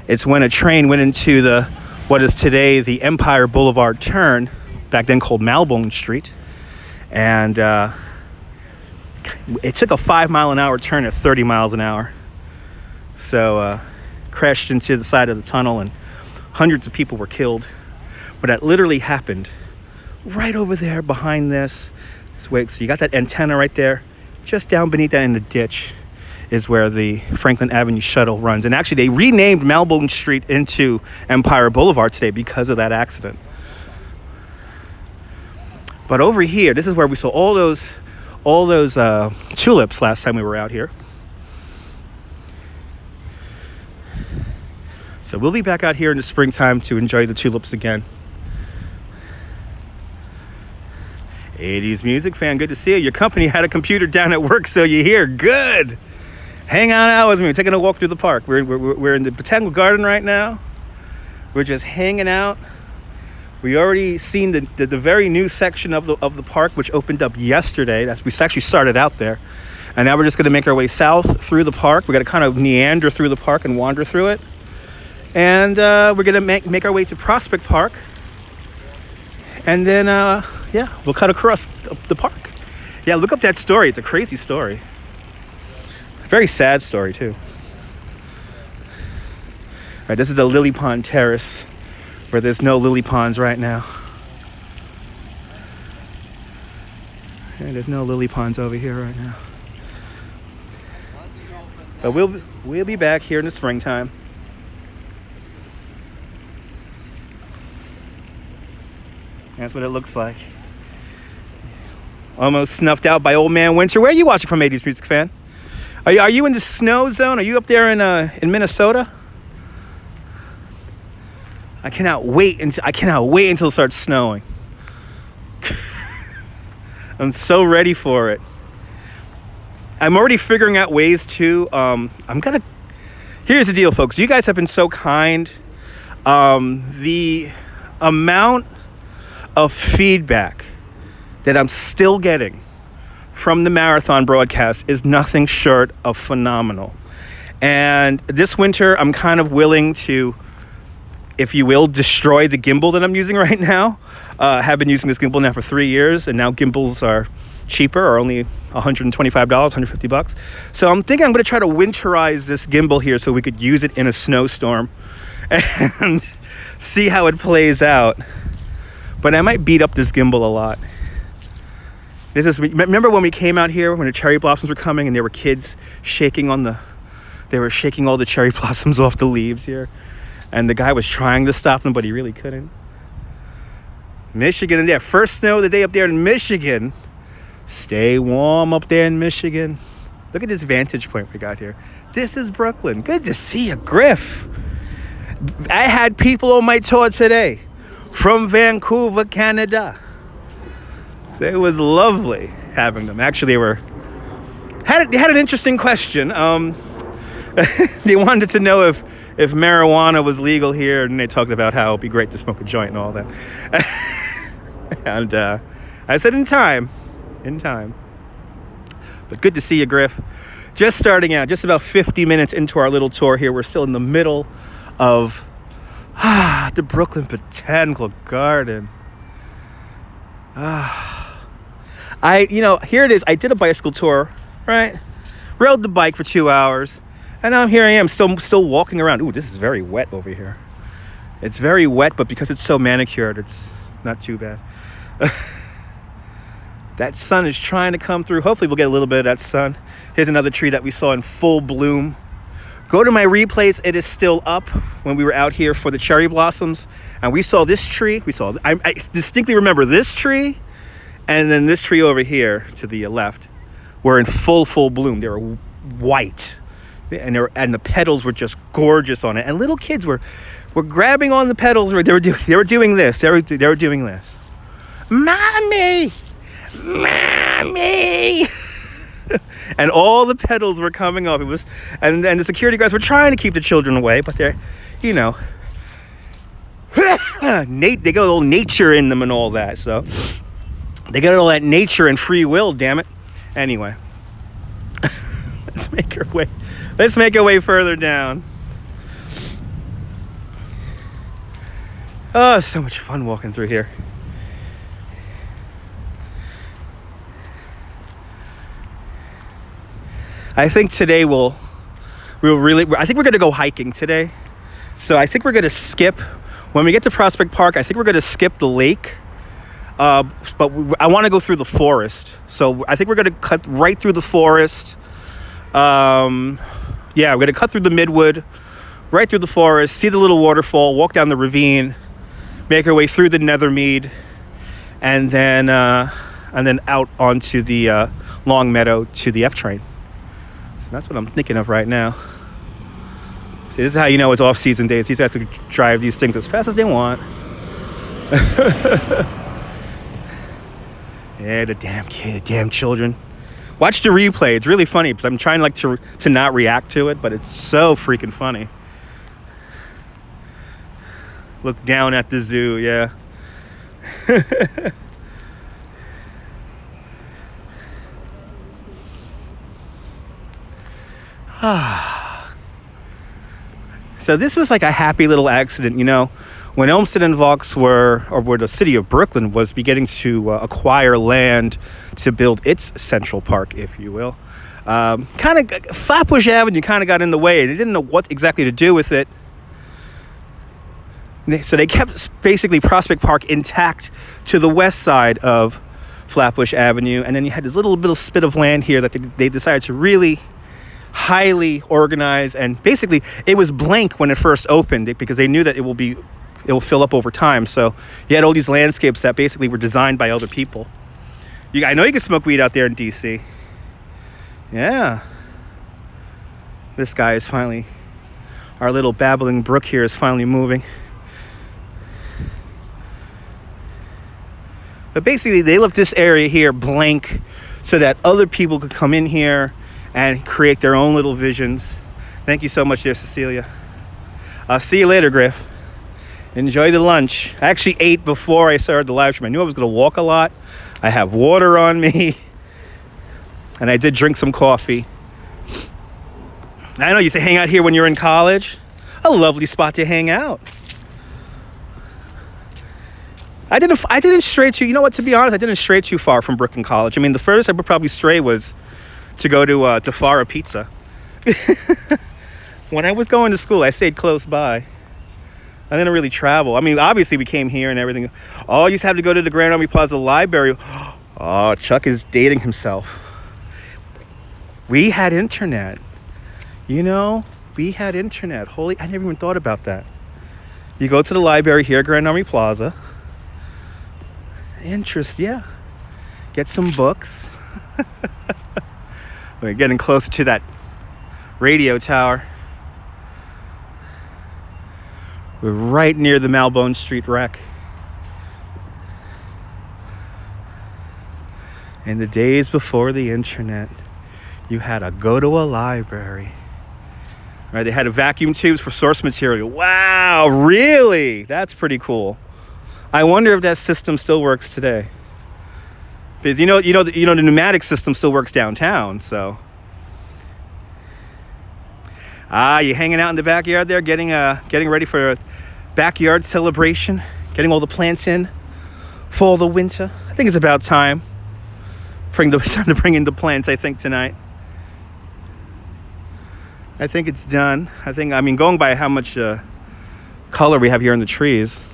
It's when a train went into what is today the Empire Boulevard turn, back then called Malbone Street, and it took a 5-mile-an-hour turn at 30 miles an hour. So crashed into the side of the tunnel, and hundreds of people were killed. But that literally happened right over there behind this. So you got that antenna right there. Just down beneath that in the ditch is where the Franklin Avenue shuttle runs. And actually, they renamed Malbone Street into Empire Boulevard today because of that accident. But over here, this is where we saw all those tulips last time we were out here. So we'll be back out here in the springtime to enjoy the tulips again. 80s music fan, good to see you. Your company had a computer down at work, so you're here. Good. Hang on out with me. We're taking a walk through the park. We're in the Botanical Garden right now. We're just hanging out. We already seen the very new section of the park, which opened up yesterday. We actually started out there, and now we're just going to make our way south through the park. We're going to kind of meander through the park and wander through it, and we're going to make our way to Prospect Park, and then we'll cut across the park. Yeah, look up that story. It's a crazy story. Very sad story too. All right, this is the Lily Pond Terrace, where there's no lily ponds right now. And there's no lily ponds over here right now. But we'll be back here in the springtime. That's what it looks like. Almost snuffed out by Old Man Winter. Where are you watching from, 80s Music Fan? Are you in the snow zone? Are you up there in Minnesota? I cannot wait until it starts snowing. I'm so ready for it. I'm already figuring out ways to. Here's the deal, folks. You guys have been so kind. The amount of feedback that I'm still getting from the marathon broadcast is nothing short of phenomenal. And this winter, I'm kind of willing to, if you will, destroy the gimbal that I'm using right now. Have been using this gimbal now for 3 years, and now gimbals are cheaper, or only $125, $150. So I'm thinking I'm going to try to winterize this gimbal here so we could use it in a snowstorm and see how it plays out. But I might beat up this gimbal a lot. Remember when we came out here when the cherry blossoms were coming and there were kids shaking all the cherry blossoms off the leaves here, and the guy was trying to stop them, but he really couldn't. Michigan in there, first snow of the day up there in Michigan. Stay warm up there in Michigan. Look at this vantage point we got here. This is Brooklyn. Good to see you, Griff. I had people on my tour today from Vancouver, Canada. It was lovely having them. Actually, they had an interesting question. They wanted to know if marijuana was legal here, and they talked about how it'd be great to smoke a joint and all that. And I said, in time. But good to see you, Griff. Just starting out, just about 50 minutes into our little tour here. We're still in the middle of the Brooklyn Botanical Garden. Here it is. I did a bicycle tour, right? Rode the bike for 2 hours, and now here I am, still walking around. Ooh, this is very wet over here. It's very wet, but because it's so manicured, it's not too bad. That sun is trying to come through. Hopefully we'll get a little bit of that sun. Here's another tree that we saw in full bloom. Go to my replays. It is still up when we were out here for the cherry blossoms. And we saw this tree. I distinctly remember this tree and then this tree over here to the left. were in full bloom. They were white, and the petals were just gorgeous on it. And little kids were grabbing on the petals. They were doing this. They were doing this. Mommy, mommy. And all the petals were coming off. It was, and the security guards were trying to keep the children away, but they're, you know, they got a little nature in them and all that. So they got all that nature and free will. Damn it. Anyway, let's make our way further down. Oh, so much fun walking through here. I think today I think we're going to go hiking today. So I think we're going to skip, when we get to Prospect Park, I think we're going to skip the lake. But I want to go through the forest. So I think we're going to cut right through the forest. We're going to cut through the Midwood, right through the forest, see the little waterfall, walk down the ravine, make our way through the Nethermead, and then out onto the Long Meadow to the F train. So that's what I'm thinking of right now. See, this is how you know it's off-season days. These guys can drive these things as fast as they want. Yeah, the damn children. Watch the replay. It's really funny because I'm trying to not react to it, but it's so freaking funny. Look down at the zoo, yeah. So this was like a happy little accident, you know, when Olmsted and Vaux where the city of Brooklyn was beginning to acquire land to build its Central Park, if you will. Flatbush Avenue kind of got in the way. They didn't know what exactly to do with it. So they kept basically Prospect Park intact to the west side of Flatbush Avenue. And then you had this little spit of land here that they decided to really highly organize. And basically it was blank when it first opened because they knew that it will fill up over time. So you had all these landscapes that basically were designed by other people. I know you can smoke weed out there in DC. Yeah. This guy is finally, our little babbling brook here is finally moving. But basically, they left this area here blank so that other people could come in here and create their own little visions. Thank you so much, dear Cecilia. I'll see you later, Griff. Enjoy the lunch. I actually ate before I started the live stream. I knew I was going to walk a lot. I have water on me. And I did drink some coffee. I know you say hang out here when you're in college. A lovely spot to hang out. I didn't stray too, you know what, to be honest, I didn't stray too far from Brooklyn College. I mean, the furthest I would probably stray was to go to Farah Pizza. When I was going to school, I stayed close by. I didn't really travel. I mean, obviously we came here and everything. Oh, you just have to go to the Grand Army Plaza Library. Oh, Chuck is dating himself. We had internet. You know, we had internet. I never even thought about that. You go to the library here at Grand Army Plaza. Yeah. Get some books. We're getting closer to that radio tower. We're right near the Malbone Street wreck. In the days before the internet, you had to go to a library. Right? They had vacuum tubes for source material. Wow, really? That's pretty cool. I wonder if that system still works today. Because you know the pneumatic system still works downtown, so. You hanging out in the backyard there, getting ready for a backyard celebration, getting all the plants in for the winter. I think it's about time. Time to bring in the plants, I think, tonight. I think it's done. Going by how much color we have here in the trees.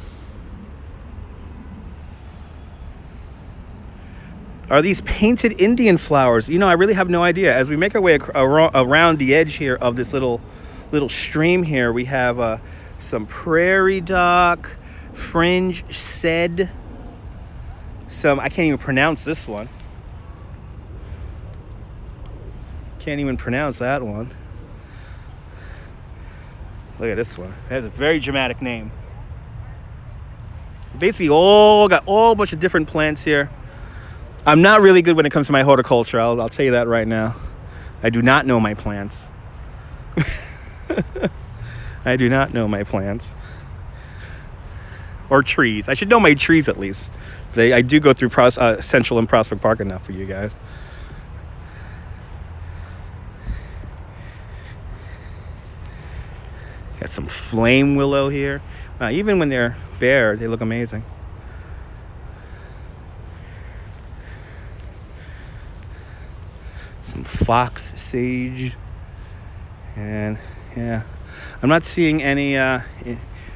Are these painted Indian flowers? You know, I really have no idea. As we make our way around the edge here of this little stream here, we have some prairie dock, fringe sed, I can't even pronounce this one. Can't even pronounce that one. Look at this one. It has a very dramatic name. Basically got all bunch of different plants here. I'm not really good when it comes to my horticulture. I'll tell you that right now. I do not know my plants. I do not know my plants. Or trees. I should know my trees at least. I do go through Central and Prospect Park enough for you guys. Got some flame willow here. Even when they're bare, they look amazing. Some fox sage. And yeah, I'm not seeing any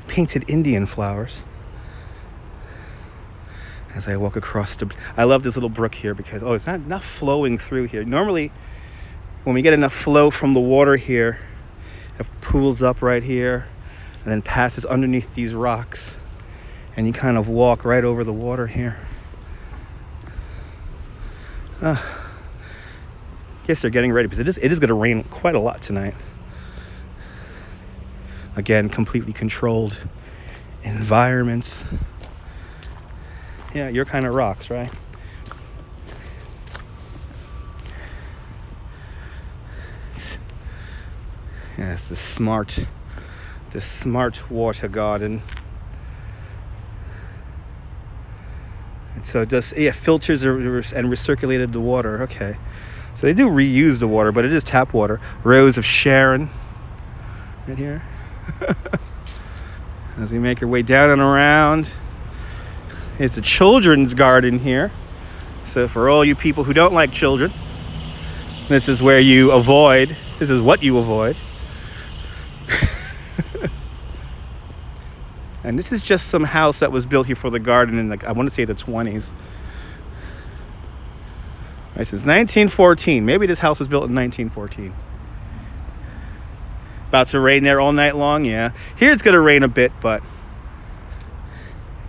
painted Indian flowers. As I walk across I love this little brook here because it's not flowing through here. Normally, when we get enough flow from the water here, it pools up right here and then passes underneath these rocks, and you kind of walk right over the water here. Guess they're getting ready because it is going to rain quite a lot tonight. Again, completely controlled environments. Yeah, your kind of rocks, right? Yeah, it's the smart water garden. And so it does, filters and recirculated the water. Okay. So they do reuse the water, but it is tap water. Rose of Sharon right here. As we make our way down and around. It's a children's garden here. So for all you people who don't like children, this is what you avoid. And this is just some house that was built here for the garden in I want to say the 20s. This is 1914. Maybe this house was built in 1914. About to rain there all night long, yeah. Here it's going to rain a bit, but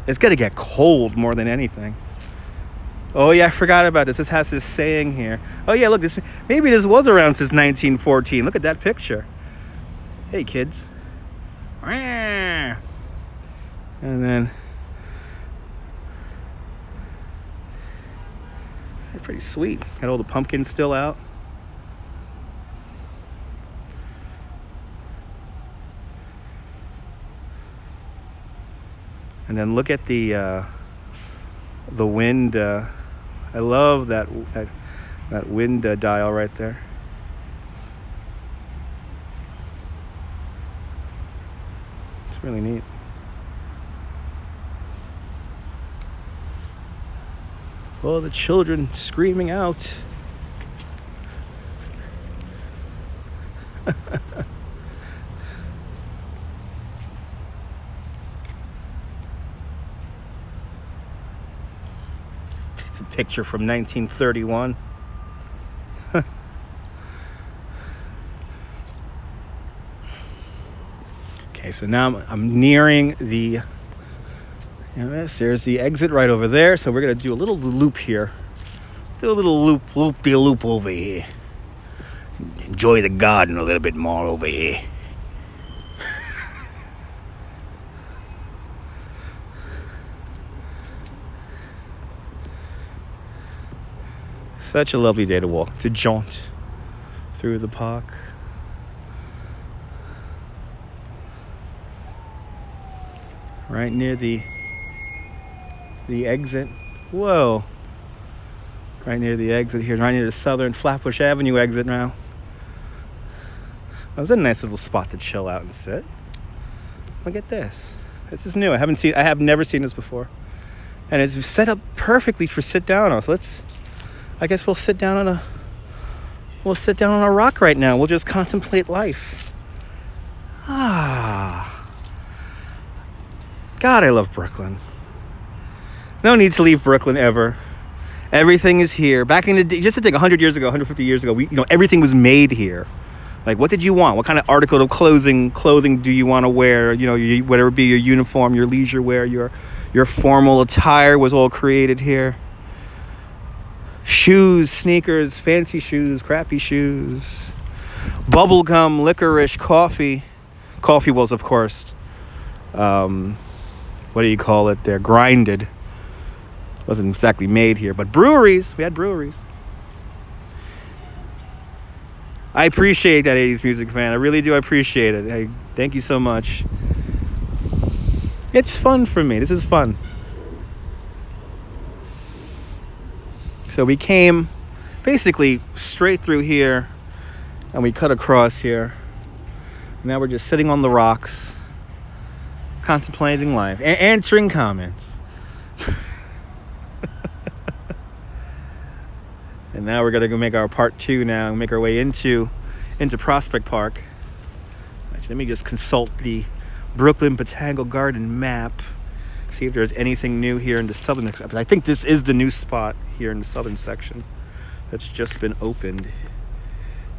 it's going to get cold more than anything. Oh, yeah, I forgot about this. This has this saying here. Oh, yeah, look, maybe this was around since 1914. Look at that picture. Hey, kids. And then, pretty sweet. Got all the pumpkins still out. And then look at the wind. I love that wind dial right there. It's really neat. Oh, the children screaming out. It's a picture from 1931. Okay, so now I'm nearing the... there's the exit right over there. So we're going to do a little loop here. Do a little loop over here. Enjoy the garden a little bit more over here. Such a lovely day to walk, to jaunt through the park. Right near the exit. Whoa. Right near the exit here, right near the Southern Flatbush Avenue exit now. That was a nice little spot to chill out and sit. Look at this. This is new. I have never seen this before. And it's set up perfectly for sit down. So I guess we'll sit down on a rock right now. We'll just contemplate life. God, I love Brooklyn. No need to leave Brooklyn ever. Everything is here. Back in the day, just to think 100 years ago, 150 years ago, everything was made here. Like, what did you want? What kind of article of clothing do you want to wear? Whatever it be, your uniform, your leisure wear, your formal attire was all created here. shoes, sneakers, fancy shoes, crappy shoes, bubblegum, licorice, coffee. Coffee was, of course, what do you call it? They're grinded. Wasn't exactly made here, but breweries. We had breweries. I appreciate that 80s music, man. I really do appreciate it. Thank you so much. It's fun for me. This is fun. So we came basically straight through here, and we cut across here. Now we're just sitting on the rocks, contemplating life, answering comments. And now we're going to go make our part 2 now and make our way into Prospect Park. Actually, let me just consult the Brooklyn Botanical Garden map, see if there's anything new here in the southern section. I think this is the new spot here in the southern section that's just been opened.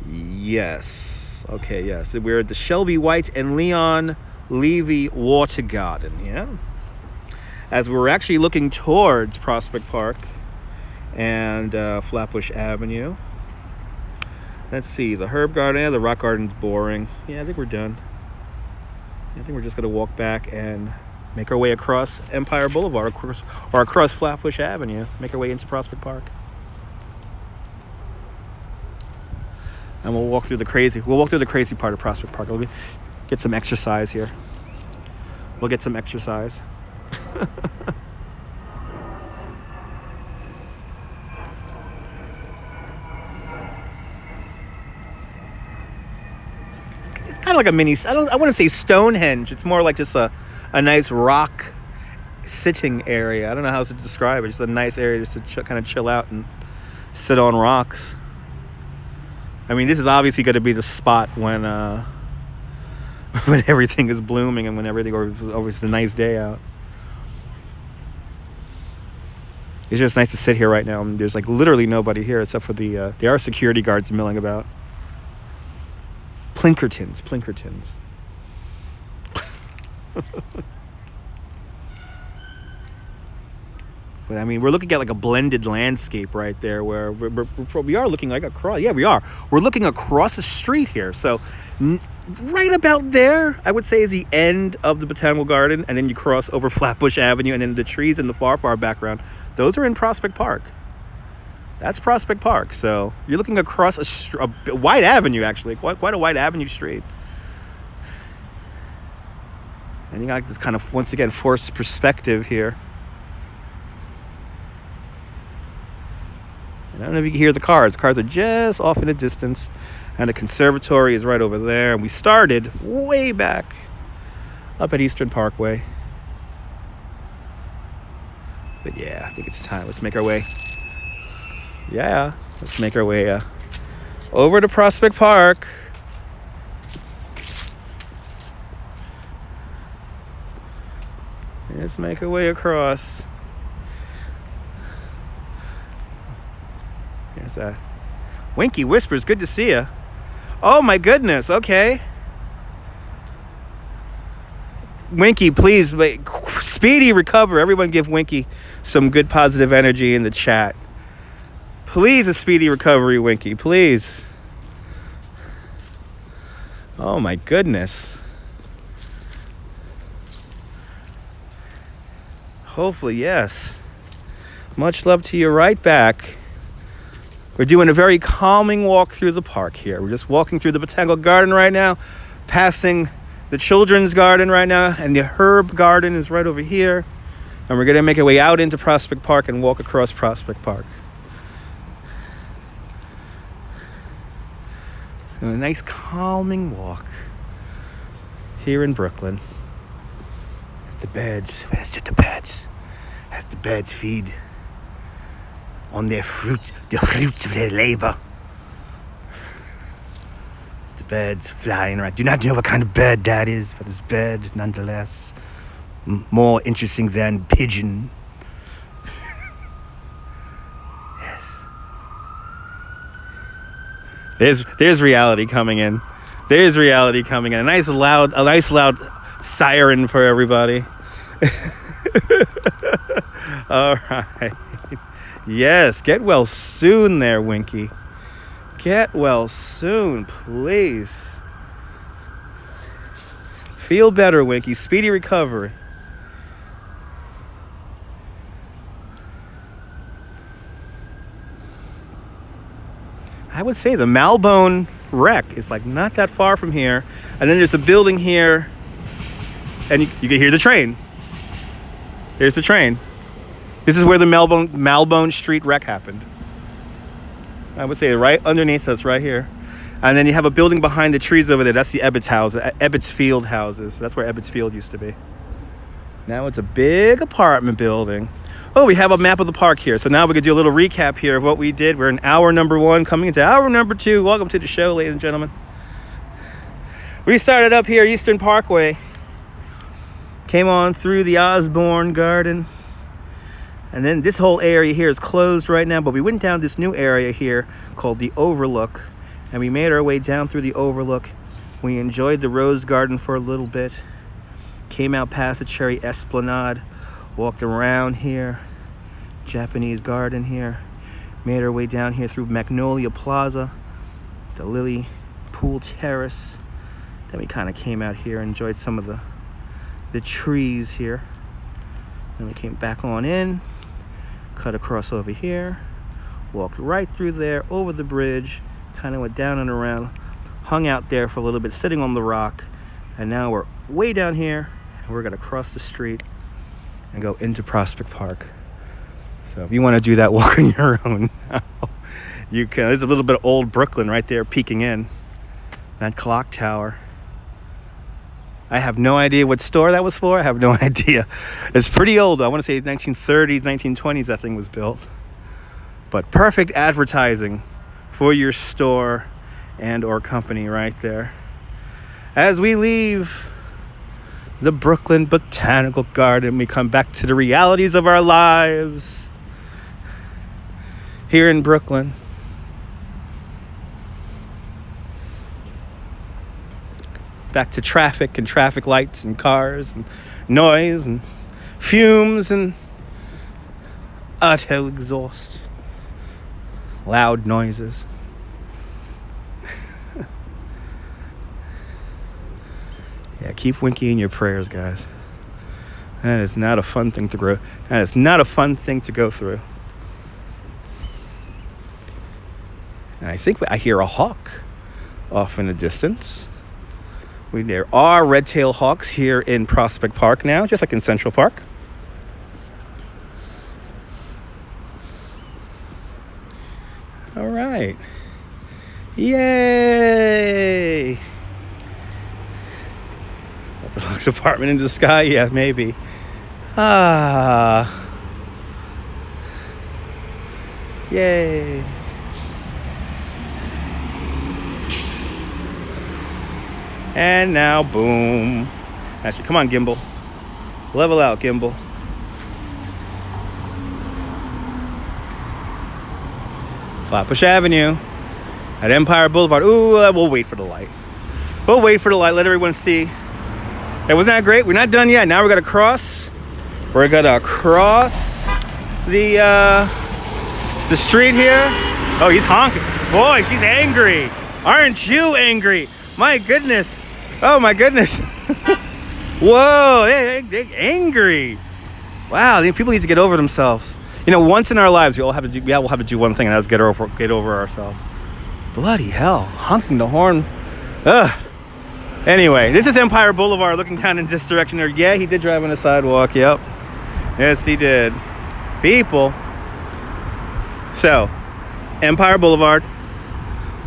Yes. Okay, yes. We're at the Shelby White and Leon Levy Water Garden, yeah? As we're actually looking towards Prospect Park and Flatbush Avenue. Let's see, the Herb Garden, the Rock Garden's boring. Yeah, I think we're done. I think we're just going to walk back and make our way across Empire Boulevard, or across Flatbush Avenue, make our way into Prospect Park. And we'll walk through the crazy part of Prospect Park. We'll get some exercise here. We'll get some exercise. It's kind of like a mini, I wouldn't say Stonehenge. It's more like just a nice rock sitting area. I don't know how else to describe it. Just a nice area just to kind of chill out and sit on rocks. I mean, this is obviously going to be the spot when everything is blooming and when everything, or it's a nice day out. It's just nice to sit here right now. There's like literally nobody here except for there are security guards milling about. Plinkertons. But I mean, we're looking at like a blended landscape right there, where we are looking like across. Yeah, we are. We're looking across a street here. So right about there, I would say, is the end of the Botanical Garden, and then you cross over Flatbush Avenue, and then the trees in the far background, those are in Prospect Park. That's Prospect Park. So you're looking across a wide avenue, actually, quite a wide avenue street. And you got this kind of, once again, forced perspective here. I don't know if you can hear the cars. Cars are just off in the distance. And the conservatory is right over there. And we started way back up at Eastern Parkway. But yeah, I think it's time. Let's make our way. Yeah, let's make our way over to Prospect Park. Let's make our way across. There's that. Winky Whispers, good to see you. Oh my goodness, okay. Winky, please, speedy recover. Everyone give Winky some good positive energy in the chat. Please, a speedy recovery, Winky, please. Oh my goodness. Hopefully, yes. Much love to you right back. We're doing a very calming walk through the park here. We're just walking through the Botanical Garden right now, passing the Children's Garden right now, and the Herb Garden is right over here. And we're going to make our way out into Prospect Park and walk across Prospect Park. So a nice calming walk here in Brooklyn. The beds, that's just the beds. As the beds feed on the fruits of their labor. The birds flying around. Do not know what kind of bird that is, but it's bird nonetheless. More interesting than pigeon. Yes. There's reality coming in. There's reality coming in. A nice loud siren for everybody. All right. Yes, get well soon there, Winky. Get well soon, please. Feel better, Winky. Speedy recovery. I would say the Malbone wreck is like not that far from here. And then there's a building here. And you can hear the train. Here's the train. This is where the Malbone Street wreck happened. I would say right underneath us, right here. And then you have a building behind the trees over there. That's the Ebbets house, Ebbets Field houses. That's where Ebbets Field used to be. Now it's a big apartment building. Oh, we have a map of the park here. So now we could do a little recap here of what we did. We're in hour number 1, coming into hour number 2. Welcome to the show, ladies and gentlemen. We started up here, Eastern Parkway. Came on through the Osborne Garden. And then this whole area here is closed right now, but we went down this new area here called the Overlook, and we made our way down through the Overlook. We enjoyed the Rose Garden for a little bit, came out past the Cherry Esplanade, walked around here, Japanese garden here, made our way down here through Magnolia Plaza, the Lily Pool Terrace. Then we kind of came out here and enjoyed some of the trees here. Then we came back on in, cut across over here, walked right through there, over the bridge, kind of went down and around, hung out there for a little bit, sitting on the rock, and now we're way down here, and we're going to cross the street and go into Prospect Park. So if you want to do that walk on your own now, you can. There's a little bit of old Brooklyn right there peeking in, that clock tower. I have no idea what store that was for. I have no idea. It's pretty old. I want to say 1930s, 1920s that thing was built. But perfect advertising for your store and or company right there. As we leave the Brooklyn Botanical Garden, we come back to the realities of our lives here in Brooklyn. Back to traffic and traffic lights and cars and noise and fumes and auto exhaust. Loud noises. Yeah, keep Winky in your prayers, guys. That is not a fun thing to grow. That is not a fun thing to go through. And I think I hear a hawk off in the distance. There are red-tailed hawks here in Prospect Park now, just like in Central Park. All right. Yay! The Lux apartment into the sky? Yeah, maybe. Yay. And now, boom. Actually, come on, gimbal. Level out, gimbal. Flatbush Avenue at Empire Boulevard. Ooh, we'll wait for the light. We'll wait for the light. Let everyone see. Hey, wasn't that great? We're not done yet. Now we're gonna cross. We're gonna cross the street here. Oh, he's honking. Boy, she's angry. Aren't you angry? My goodness. Oh, my goodness. Whoa, they're angry. Wow, people need to get over themselves. You know, once in our lives, we all have to do one thing, and that's get over ourselves. Bloody hell, honking the horn. Ugh. Anyway, this is Empire Boulevard, looking down in this direction there. Yeah, he did drive on the sidewalk, yep. Yes, he did. People. So, Empire Boulevard,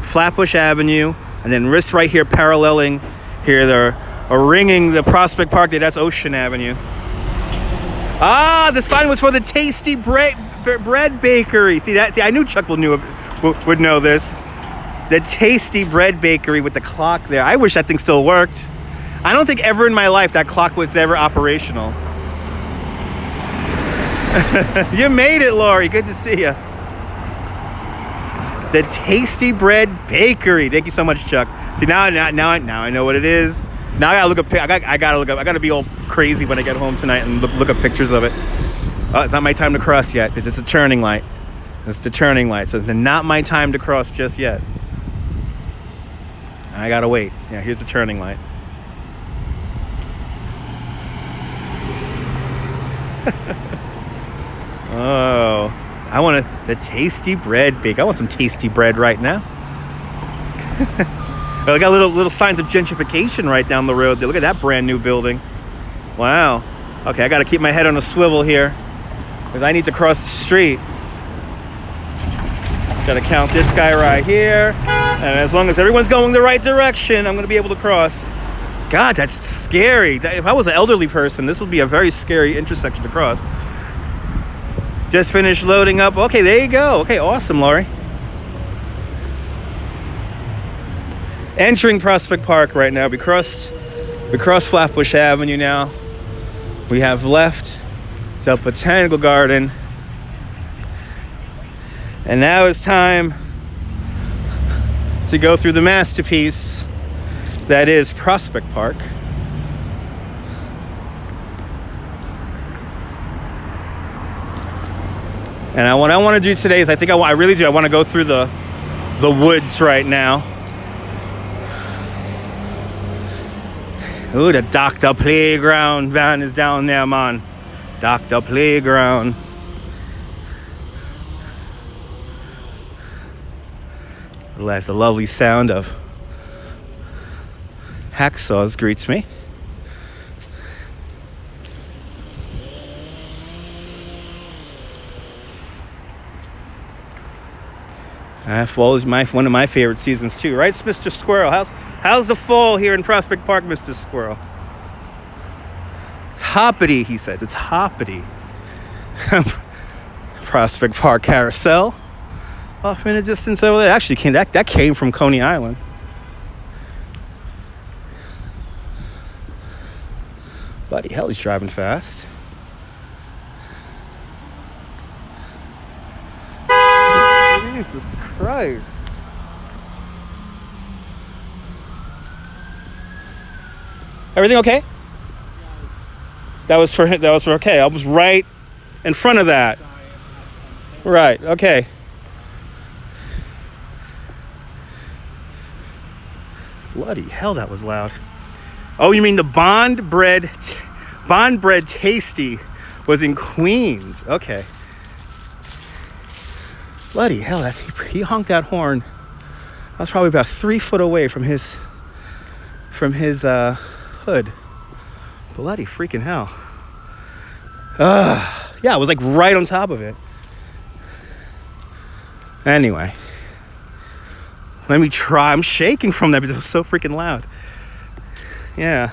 Flatbush Avenue, and then this right here paralleling here, they're ringing the Prospect Park there. That's Ocean Avenue. Ah, the sign was for the Tasty Bread Bakery. See, I knew Chuck would know this. The Tasty Bread Bakery with the clock there. I wish that thing still worked. I don't think ever in my life that clock was ever operational. You made it, Lori. Good to see you. The Tasty Bread Bakery. Thank you so much, Chuck. See, now I know what it is. Now I gotta look up. I gotta be all crazy when I get home tonight and look up pictures of it. It's not my time to cross yet because it's a turning light. That's the turning light. So it's not my time to cross just yet. I gotta wait. Yeah, here's the turning light. Oh, I want the tasty bread bake. I want some tasty bread right now. I got little signs of gentrification right down the road. Look at that brand new building. Wow. Okay, I got to keep my head on a swivel here because I need to cross the street. Got to count this guy right here. And as long as everyone's going the right direction, I'm going to be able to cross. God, that's scary. If I was an elderly person, this would be a very scary intersection to cross. Just finished loading up. Okay, there you go. Okay, awesome, Laurie. Entering Prospect Park right now. We crossed Flatbush Avenue now. We have left the Botanical Garden. And now it's time to go through the masterpiece that is Prospect Park. And what I want to do today is I really do. I want to go through the woods right now. Ooh, the Dr. Playground van is down there, man. Dr. Playground. That's a lovely sound of hacksaws greets me. Fall is one of my favorite seasons too, right, Mr. Squirrel? How's the fall here in Prospect Park, Mr. Squirrel? It's hoppity, he says. It's hoppity. Prospect Park Carousel, off in the distance over there. Actually, that came from Coney Island. Bloody hell, he's driving fast. Jesus Christ. Everything okay? That was for okay. I was right in front of that. Right, okay. Bloody hell, that was loud. Oh, you mean the Bond Bread Tasty was in Queens. Okay. Bloody hell, he honked that horn. I was probably about 3 foot away from his hood. Bloody freaking hell. Yeah, I was like right on top of it. Anyway, let me try. I'm shaking from that because it was so freaking loud. Yeah.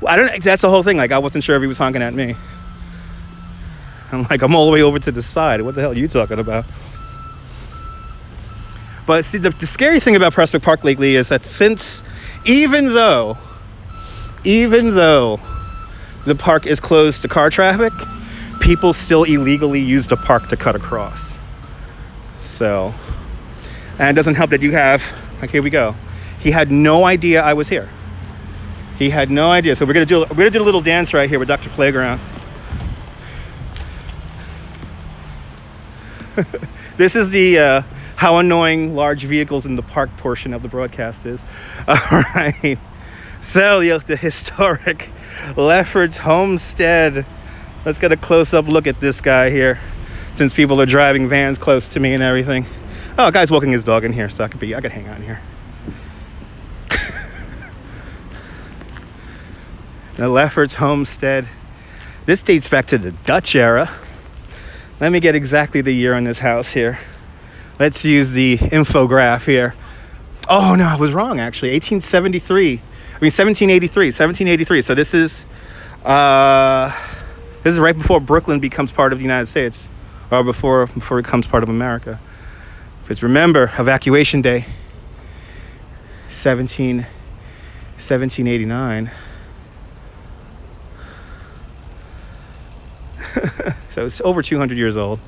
That's the whole thing. Like, I wasn't sure if he was honking at me. I'm all the way over to the side. What the hell are you talking about? But see, the scary thing about Prospect Park lately is that even though the park is closed to car traffic, people still illegally use the park to cut across. So, and it doesn't help that you have, here we go. He had no idea I was here. He had no idea. So we're gonna do a little dance right here with Dr. Playground. This is the how annoying large vehicles in the park portion of the broadcast is. All right. So the historic Lefferts Homestead. Let's get a close-up look at this guy here, since people are driving vans close to me and everything. Oh, a guy's walking his dog in here, so I could hang out in here. The Lefferts Homestead. This dates back to the Dutch era. Let me get exactly the year on this house here. Let's use the infograph here. Oh, no, I was wrong, actually. 1783. So this is right before Brooklyn becomes part of the United States, or before it becomes part of America. Because remember, Evacuation Day, 1789. So it's over 200 years old.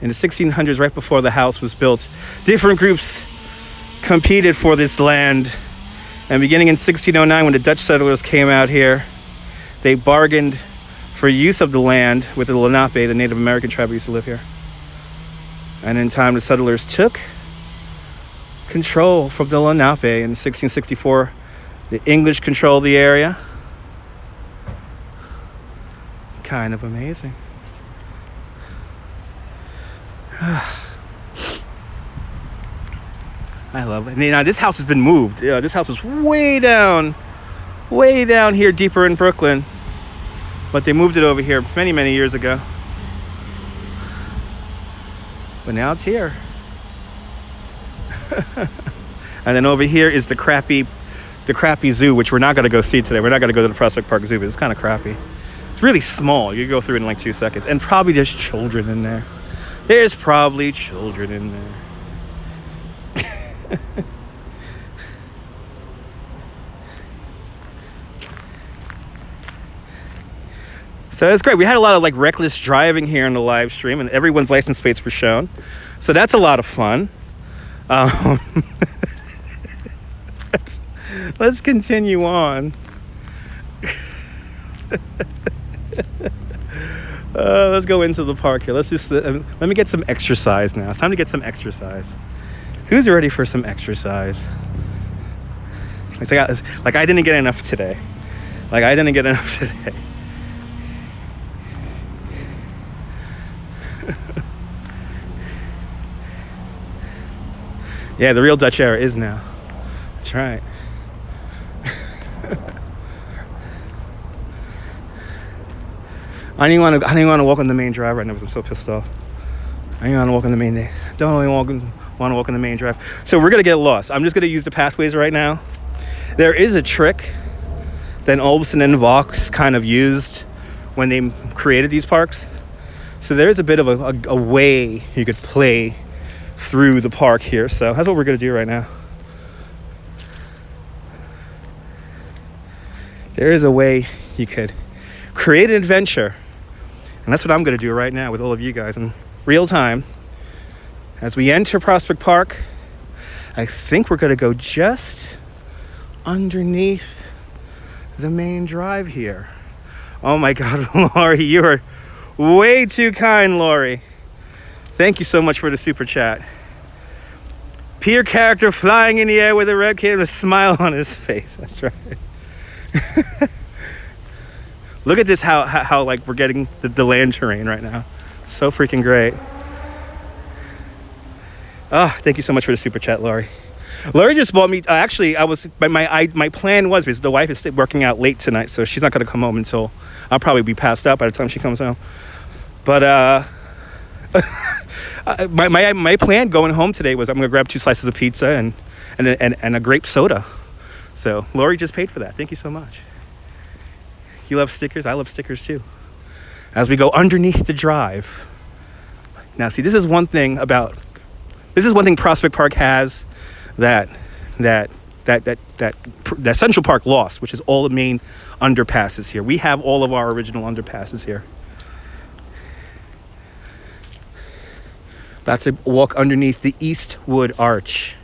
In the 1600s, right before the house was built, different groups competed for this land. And beginning in 1609, when the Dutch settlers came out here, they bargained for use of the land with the Lenape, the Native American tribe who used to live here. And in time, the settlers took control from the Lenape in 1664. The English controlled the area. Kind of amazing. I love it. Now, this house has been moved. This house was way down here, deeper in Brooklyn. But they moved it over here many, many years ago. But now it's here. And then over here is the crappy zoo, which we're not going to go see today. We're not going to go to the Prospect Park Zoo, but it's kind of crappy. It's really small. You go through it in like 2 seconds. And probably there's children in there. There's probably children in there. So it's great. We had a lot of like reckless driving here in the live stream, and everyone's license plates were shown. So that's a lot of fun. Let's continue on. Let's go into the park here. Let's just let me get some exercise now. It's time to get some exercise. Who's ready for some exercise? Like I didn't get enough today. Yeah, the real Dutch era is now. That's right. I didn't want to walk on the main drive right now because I'm so pissed off. I didn't want to walk on the main. Don't really want to walk on the main drive. So we're gonna get lost. I'm just gonna use the pathways right now. There is a trick that Olbson and Vox kind of used when they created these parks. So there's a bit of a way you could play through the park here. So that's what we're gonna do right now. There is a way you could create an adventure. And that's what I'm gonna do right now with all of you guys in real time. As we enter Prospect Park, I think we're gonna go just underneath the main drive here. Oh my God, Laurie, you are way too kind, Laurie. Thank you so much for the super chat. Peer character flying in the air with a red kid and a smile on his face. That's right. Look at this, how like we're getting the land terrain right now. So freaking great. Oh, thank you so much for the super chat, Laurie. Laurie just bought me. Actually, my plan was, because the wife is working out late tonight, so she's not going to come home until I'll probably be passed out by the time she comes home. But my plan going home today was I'm going to grab 2 slices of pizza and a grape soda. So Laurie just paid for that. Thank you so much. You love stickers? I love stickers too. As we go underneath the drive. Now, see, this is one thing Prospect Park has that Central Park lost, which is all the main underpasses here. We have all of our original underpasses here. About to walk underneath the Eastwood Arch.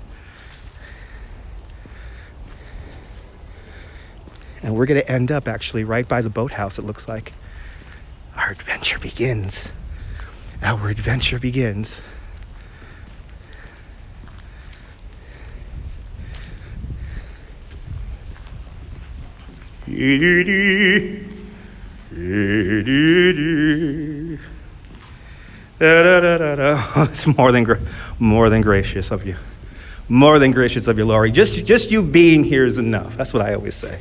And we're going to end up actually right by the boathouse, it looks like. Our adventure begins. Our adventure begins. It's more than gracious of you. More than gracious of you, Laurie. Just you being here is enough. That's what I always say.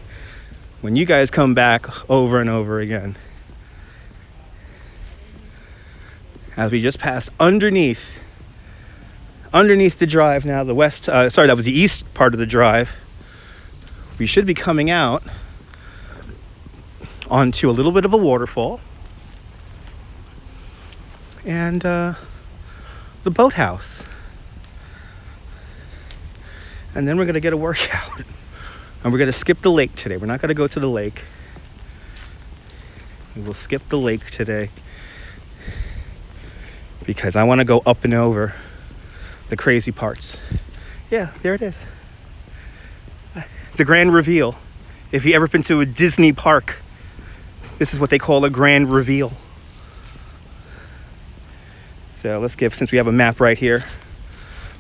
When you guys come back over and over again. As we just passed underneath the drive now, that was the east part of the drive. We should be coming out onto a little bit of a waterfall. And the boathouse. And then we're going to get a workout. And we're going to skip the lake today. We're not going to go to the lake. We will skip the lake today. Because I want to go up and over the crazy parts. Yeah, there it is. The grand reveal. If you ever been to a Disney park, this is what they call a grand reveal. So let's since we have a map right here,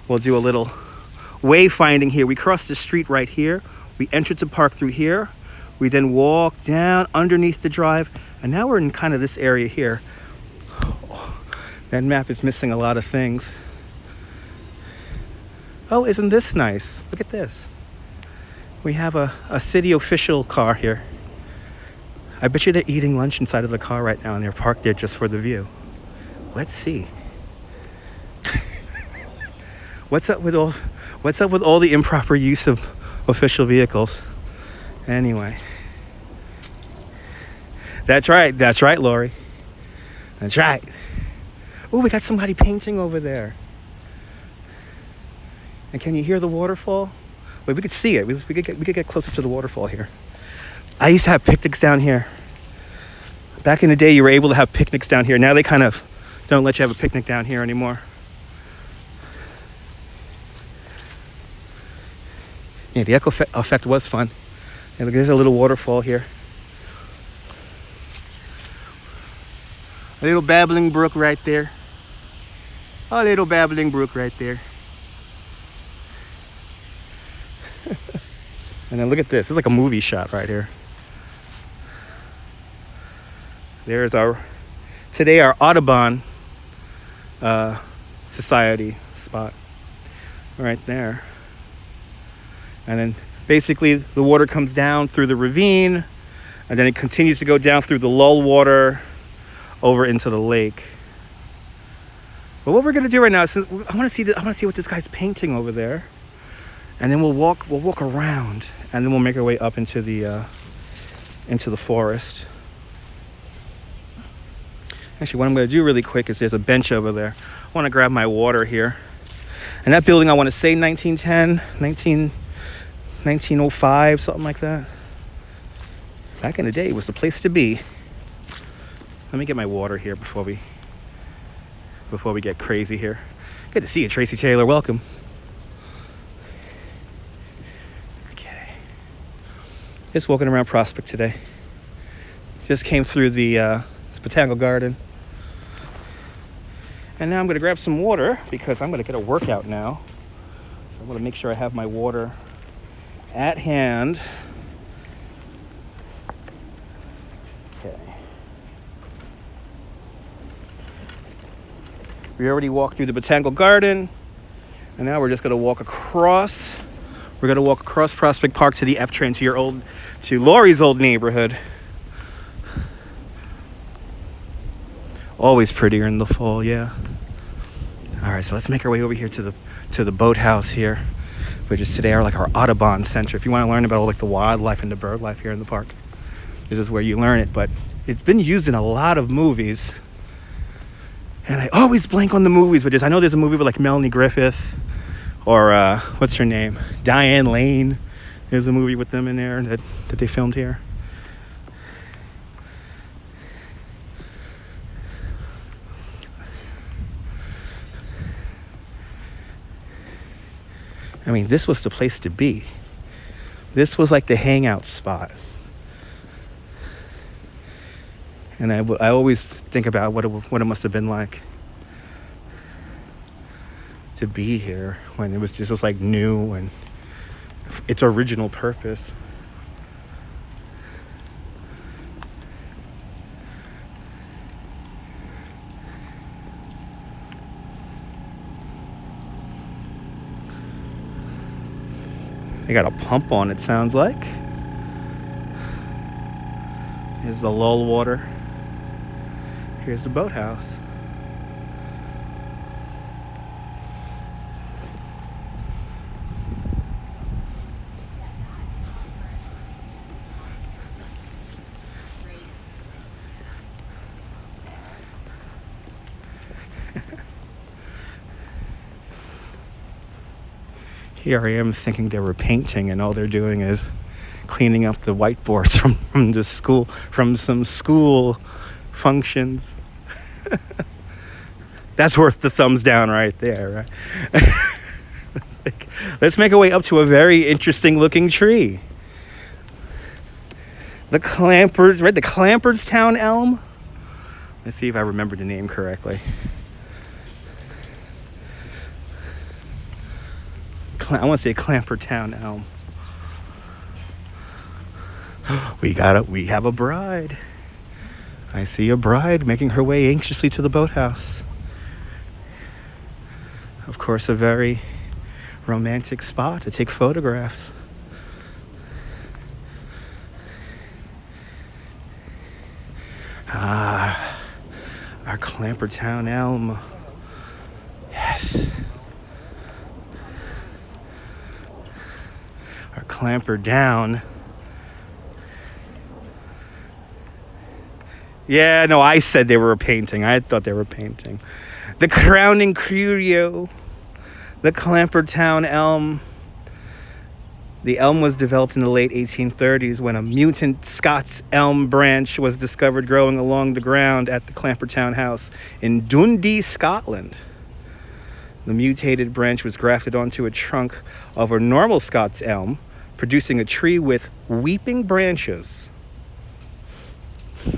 we'll do a little wayfinding here. We crossed the street right here. We entered the park through here. We then walked down underneath the drive. And now we're in kind of this area here. That map is missing a lot of things. Oh, isn't this nice? Look at this. We have a city official car here. I bet you they're eating lunch inside of the car right now and they're parked there just for the view. Let's see. What's up with all the improper use of official vehicles? Anyway. That's right, Lori. That's right. Oh, we got somebody painting over there. And can you hear the waterfall? Wait, we could see it. We could get closer to the waterfall here. I used to have picnics down here. Back in the day, you were able to have picnics down here. Now they kind of don't let you have a picnic down here anymore. Yeah, the echo effect was fun. Yeah, look, there's a little waterfall here. A little babbling brook right there. A little babbling brook right there. And then look at this. It's like a movie shot right here. There's our Audubon Society spot right there. And then basically the water comes down through the ravine and then it continues to go down through the lull water over into the lake. But what we're gonna do right now is I want to see what this guy's painting over there, and then we'll walk around, and then we'll make our way up into the forest. Actually, what I'm gonna do really quick is there's a bench over there. I want to grab my water here, and that building I want to say 1905, something like that. Back in the day, it was the place to be. Let me get my water here before we get crazy here. Good to see you, Tracy Taylor. Welcome. Okay. Just walking around Prospect today. Just came through the Botanical Garden. And now I'm going to grab some water because I'm going to get a workout now. So I'm going to make sure I have my water at hand. Okay. We already walked through the Botanical Garden, and now we're just going to walk across. We're going to walk across Prospect Park to the F train to Lori's old neighborhood. Always prettier in the fall, yeah. All right, so let's make our way over here to the boathouse here, which is today our Audubon Center. If you want to learn about all the wildlife and the bird life here in the park, this is where you learn it. But it's been used in a lot of movies. And I always blank on the movies, but I know there's a movie with Melanie Griffith or what's her name? Diane Lane. There's a movie with them in there that they filmed here. I mean, this was the place to be. This was like the hangout spot. And I always think about what it must have been like to be here when it was new and its original purpose. They got a pump on, it sounds like. Here's the lull water. Here's the boathouse. Here I am thinking they were painting and all they're doing is cleaning up the whiteboards from some school functions. That's worth the thumbs down right there, right? Let's make our way up to a very interesting looking tree. The Clampers, right? The Clamperstown elm. Let's see if I remember the name correctly. I want to say Clampertown elm. We have a bride. I see a bride making her way anxiously to the boathouse. Of course, a very romantic spot to take photographs. Ah, our Clampertown elm. Yes. Our Clamper down. Yeah, no, I said they were a painting. I thought they were a painting. The crowning curio, the Clampertown elm. The elm was developed in the late 1830s when a mutant Scots elm branch was discovered growing along the ground at the Clampertown house in Dundee, Scotland. The mutated branch was grafted onto a trunk of a normal Scots elm, producing a tree with weeping branches.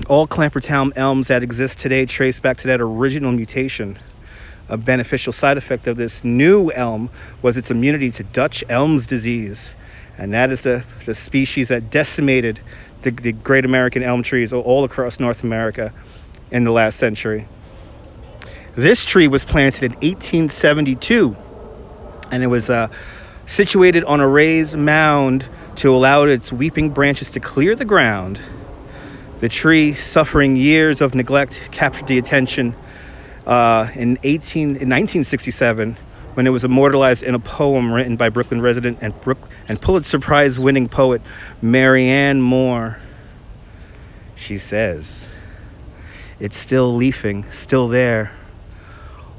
All Clampertown elms that exist today trace back to that original mutation. A beneficial side effect of this new elm was its immunity to Dutch elm's disease. And that is the species that decimated the great American elm trees all across North America in the last century. This tree was planted in 1872, and it was situated on a raised mound to allow its weeping branches to clear the ground. The tree, suffering years of neglect, captured the attention in 1967 when it was immortalized in a poem written by Brooklyn resident and Pulitzer Prize-winning poet Marianne Moore. She says, "It's still leafing, still there.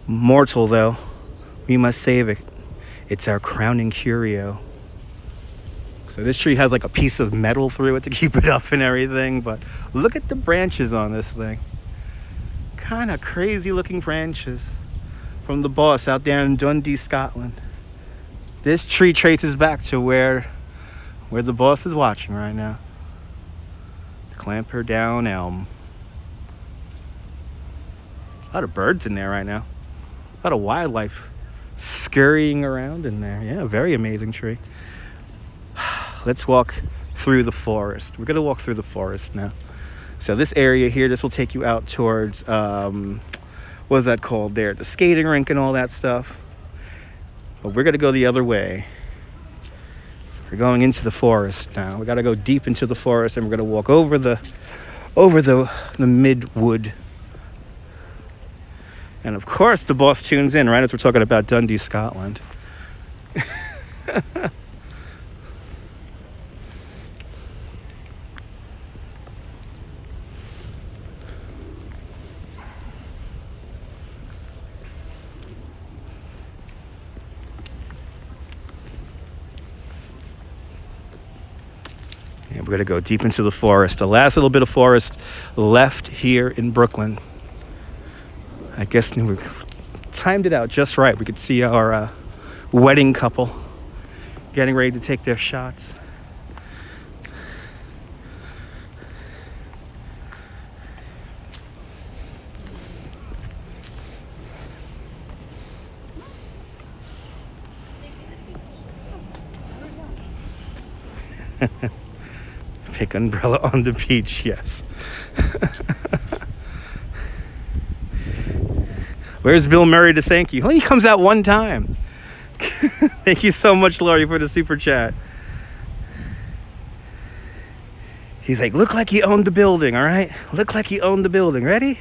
Mortal, though, we must save it. It's our crowning curio." So this tree has like a piece of metal through it to keep it up and everything, but look at the branches on this thing. Kind of crazy looking branches from the boss out there in Dundee, Scotland. This tree traces back to where the boss is watching right now. The Clampertown elm. A lot of birds in there right now. A lot of wildlife scurrying around in there. Yeah, very amazing tree. Let's walk through the forest. We're going to walk through the forest now. So this area here, this will take you out towards, what is that called there? The skating rink and all that stuff. But we're going to go the other way. We're going into the forest now. We got to go deep into the forest, and we're going to walk over the midwood. And of course, the boss tunes in right as we're talking about Dundee, Scotland. And we're going to go deep into the forest. The last little bit of forest left here in Brooklyn. I guess we timed it out just right. We could see our wedding couple getting ready to take their shots. Pick umbrella on the beach, yes. Where's Bill Murray to thank you? He comes out one time. Thank you so much, Laurie, for the super chat. He's like, look like you owned the building, all right? Look like you owned the building. Ready?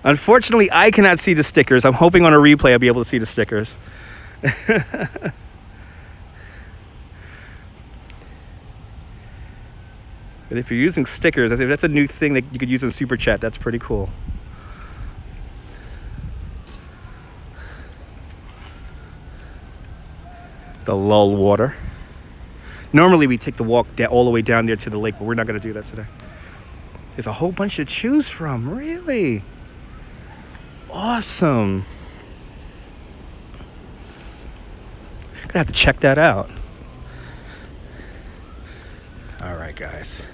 Unfortunately, I cannot see the stickers. I'm hoping on a replay I'll be able to see the stickers. But if you're using stickers, that's a new thing that you could use in Super Chat. That's pretty cool. The lull water. Normally we take the walk all the way down there to the lake, but we're not going to do that today. There's a whole bunch to choose from. Really? Awesome. I'm gonna have to check that out. All right, guys.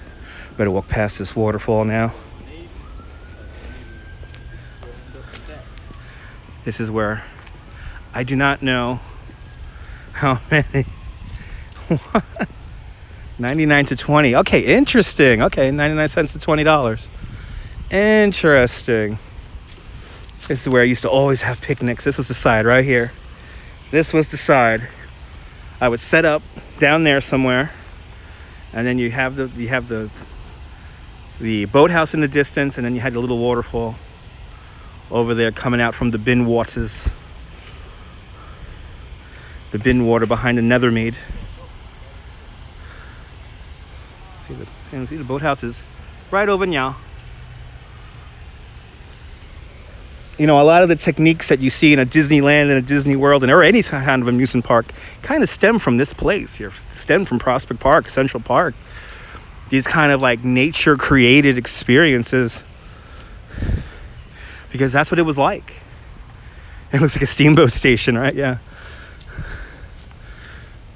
We're gonna walk past this waterfall now. This is where I do not know how many. 99 to 20. Okay, interesting. Okay, 99 cents to $20. Interesting. This is where I used to always have picnics. This was the side right here. This was the side. I would set up down there somewhere, and then you have the boathouse in the distance, and then you had the little waterfall over there coming out from the bin waters. The bin water behind the Nethermead. See the boathouse is right over now. You know, a lot of the techniques that you see in a Disneyland and a Disney World or any kind of amusement park kind of stem from this place here, stem from Prospect Park, Central Park. These kind of like nature created experiences, because that's what it was like. It looks like a steamboat station, right? Yeah.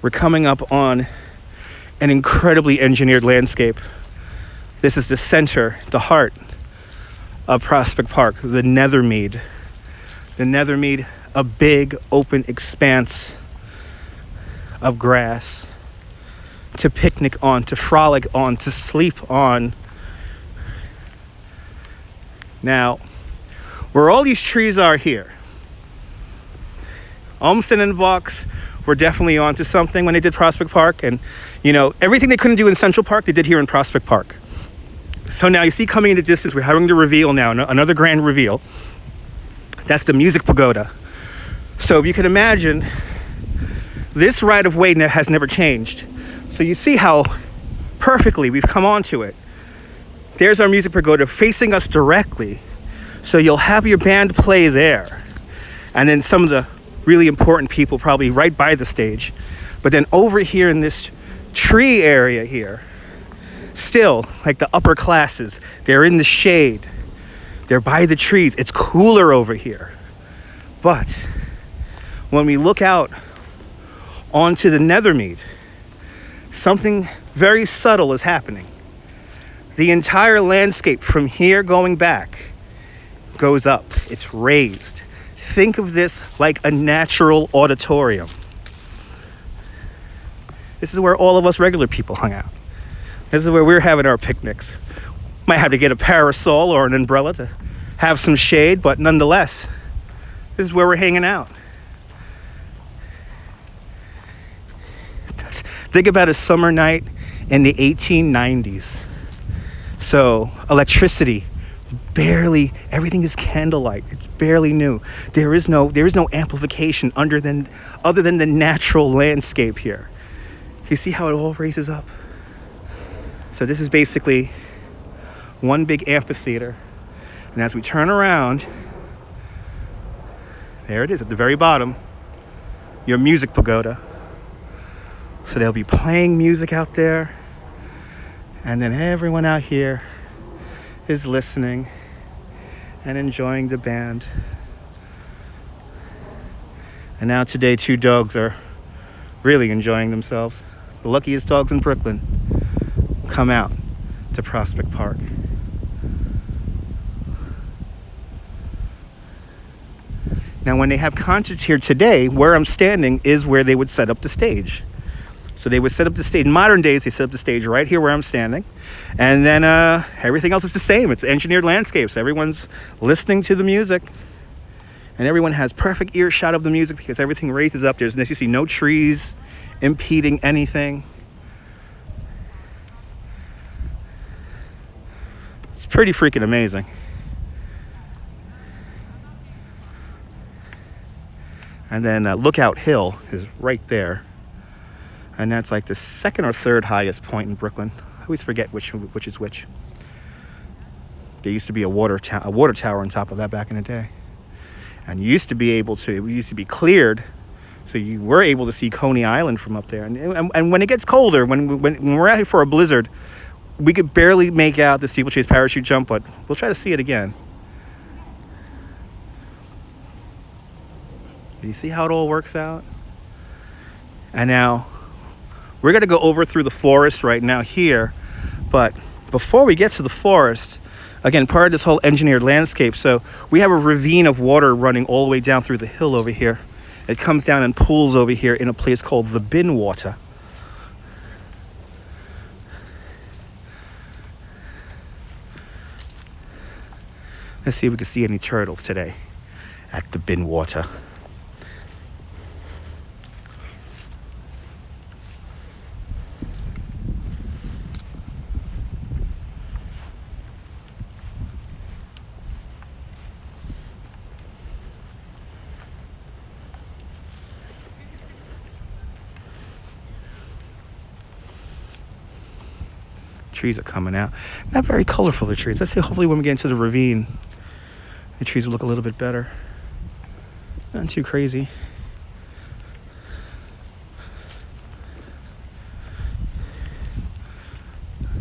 We're coming up on an incredibly engineered landscape. This is the center, the heart of Prospect Park, the Nethermead. The Nethermead, a big open expanse of grass to picnic on, to frolic on, to sleep on. Now, where all these trees are here, Olmsted and Vaux were definitely onto something when they did Prospect Park. And, you know, everything they couldn't do in Central Park, they did here in Prospect Park. So now you see coming in the distance, we're having the reveal now, another grand reveal. That's the Music Pagoda. So if you can imagine, this right-of-way has never changed. So you see how perfectly we've come onto it. There's our Music Pagoda facing us directly. So you'll have your band play there. And then some of the really important people probably right by the stage. But then over here in this tree area here, still, like the upper classes, they're in the shade. They're by the trees. It's cooler over here. But when we look out onto the Nethermead, something very subtle is happening. The entire landscape from here going back goes up. It's raised. Think of this like a natural auditorium. This is where all of us regular people hung out. This is where we're having our picnics. Might have to get a parasol or an umbrella to have some shade, but nonetheless, this is where we're hanging out. Think about a summer night in the 1890s. So electricity, barely, everything is candlelight. It's barely new. There is no amplification other than the natural landscape here. You see how it all raises up? So this is basically one big amphitheater. And as we turn around, there it is at the very bottom, your Music Pagoda. So they'll be playing music out there. And then everyone out here is listening and enjoying the band. And now today, 2 dogs are really enjoying themselves. The luckiest dogs in Brooklyn come out to Prospect Park. Now, when they have concerts here today, where I'm standing is where they would set up the stage. So they would set up the stage. In modern days, they set up the stage right here where I'm standing. And then everything else is the same. It's engineered landscapes. Everyone's listening to the music. And everyone has perfect earshot of the music because everything raises up. There's, as you see, no trees impeding anything. It's pretty freaking amazing. And then Lookout Hill is right there. And that's like the second or third highest point in Brooklyn. I always forget which is which. There used to be a water tower on top of that back in the day. And it used to be cleared, so you were able to see Coney Island from up there. And when it gets colder, when we're out here for a blizzard, we could barely make out the steeplechase parachute jump, but we'll try to see it again. Do you see how it all works out? And now, we're going to go over through the forest right now here, but before we get to the forest, Again, part of this whole engineered landscape. So we have a ravine of water running all the way down through the hill over here. It comes down and pools over here in a place called the Bin Water. Let's see if we can see any turtles today at the Bin Water. Trees are coming out. Not very colorful, the trees. Let's see, hopefully when we get into the ravine, the trees will look a little bit better. Not too crazy.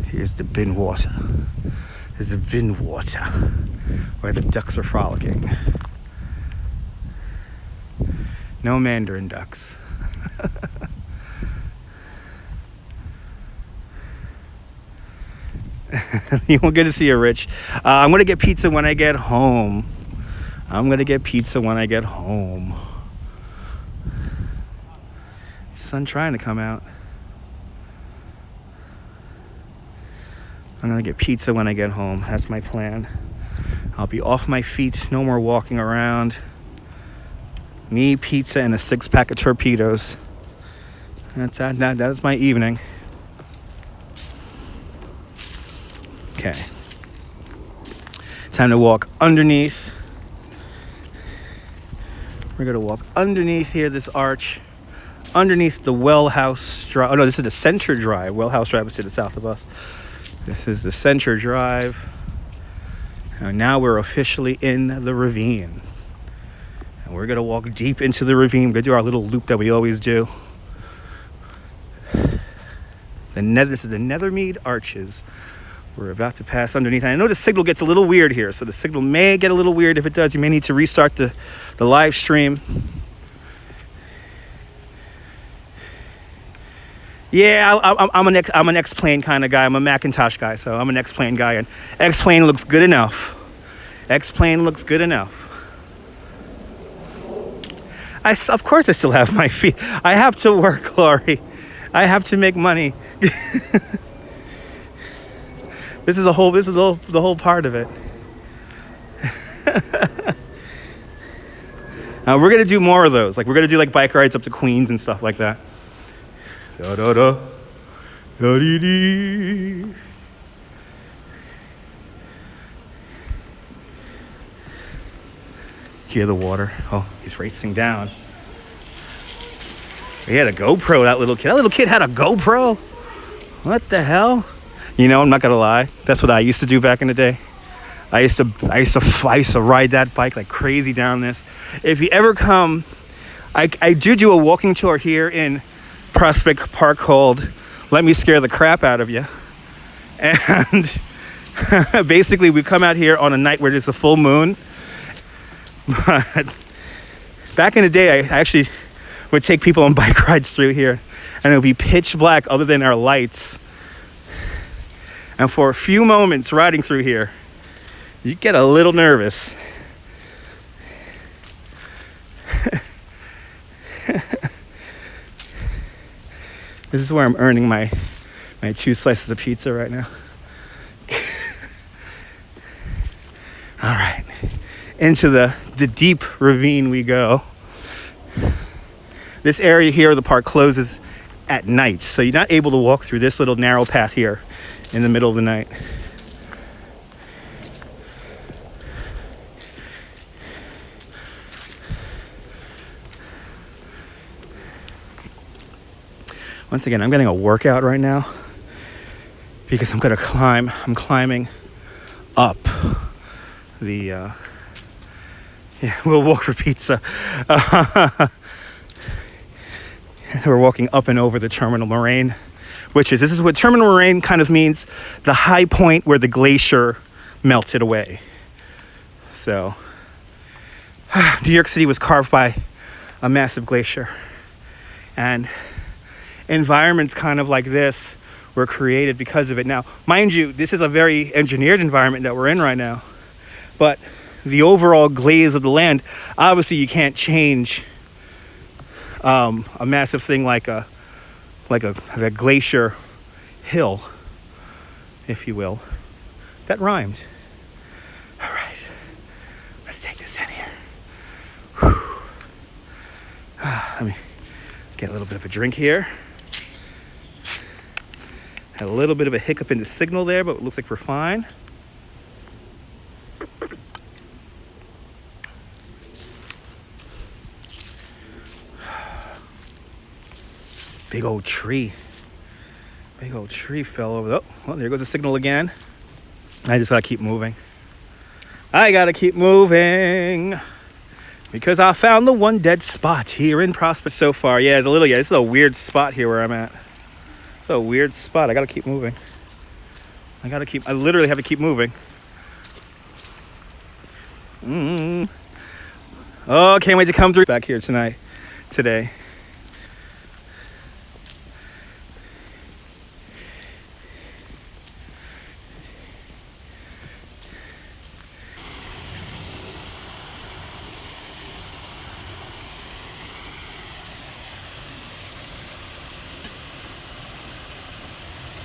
Here's the Bin Water. There's the Bin Water, where the ducks are frolicking. No mandarin ducks. You won't get to see you, Rich. I'm going to get pizza when I get home. Sun trying to come out. I'm going to get pizza when I get home. That's my plan. I'll be off my feet. No more walking around. Me, pizza, and a 6-pack of torpedoes. That is my evening. Okay. Time to walk underneath. We're going to walk underneath here, this arch. Underneath the Well House Drive. Oh, no, this is the Center Drive. Well House Drive is to the south of us. This is the Center Drive. And now we're officially in the ravine. And we're going to walk deep into the ravine. We're going to do our little loop that we always do. This is the Nethermead Arches. We're about to pass underneath. And I know the signal gets a little weird here, so the signal may get a little weird. If it does, you may need to restart the live stream. Yeah, I'm an X-Plane kind of guy. I'm a Macintosh guy, so I'm an X-Plane guy. And X-Plane looks good enough. Of course I still have my feet. I have to work, Laurie. I have to make money. This is the whole part of it. We're gonna do more of those. Like we're gonna do like bike rides up to Queens and stuff like that. Da da da, da dee dee. Hear the water. Oh, he's racing down. He had a GoPro. That little kid had a GoPro. What the hell? You know, I'm not gonna lie. That's what I used to do back in the day. I used to ride that bike like crazy down this. If you ever come, I do a walking tour here in Prospect Park called "Let Me Scare the Crap Out of You," and basically we come out here on a night where there's a full moon. But back in the day, I actually would take people on bike rides through here, and it would be pitch black other than our lights. And for a few moments riding through here, you get a little nervous. This is where I'm earning my 2 slices of pizza right now. All right, into the deep ravine we go. This area here of the park closes at night, so you're not able to walk through this little narrow path here in the middle of the night. Once again, I'm getting a workout right now because I'm climbing up the we'll walk for pizza. We're walking up and over the terminal moraine, this is what terminal moraine kind of means, the high point where the glacier melted away. So New York City was carved by a massive glacier, and environments kind of like this were created because of it. Now, mind you, this is a very engineered environment that we're in right now, but the overall glaze of the land, obviously you can't change a massive thing like a glacier hill, if you will. That rhymed. All right, let's take this in here. Let me get a little bit of a drink here. Had a little bit of a hiccup in the signal there, but it looks like we're fine. Big old tree. Big old tree fell over. Oh, well, there goes the signal again. I just gotta keep moving. Because I found the one dead spot here in Prosper so far. Yeah, this is a weird spot here where I'm at. It's a weird spot. I gotta keep moving. I literally have to keep moving. Oh, can't wait to come through back here today.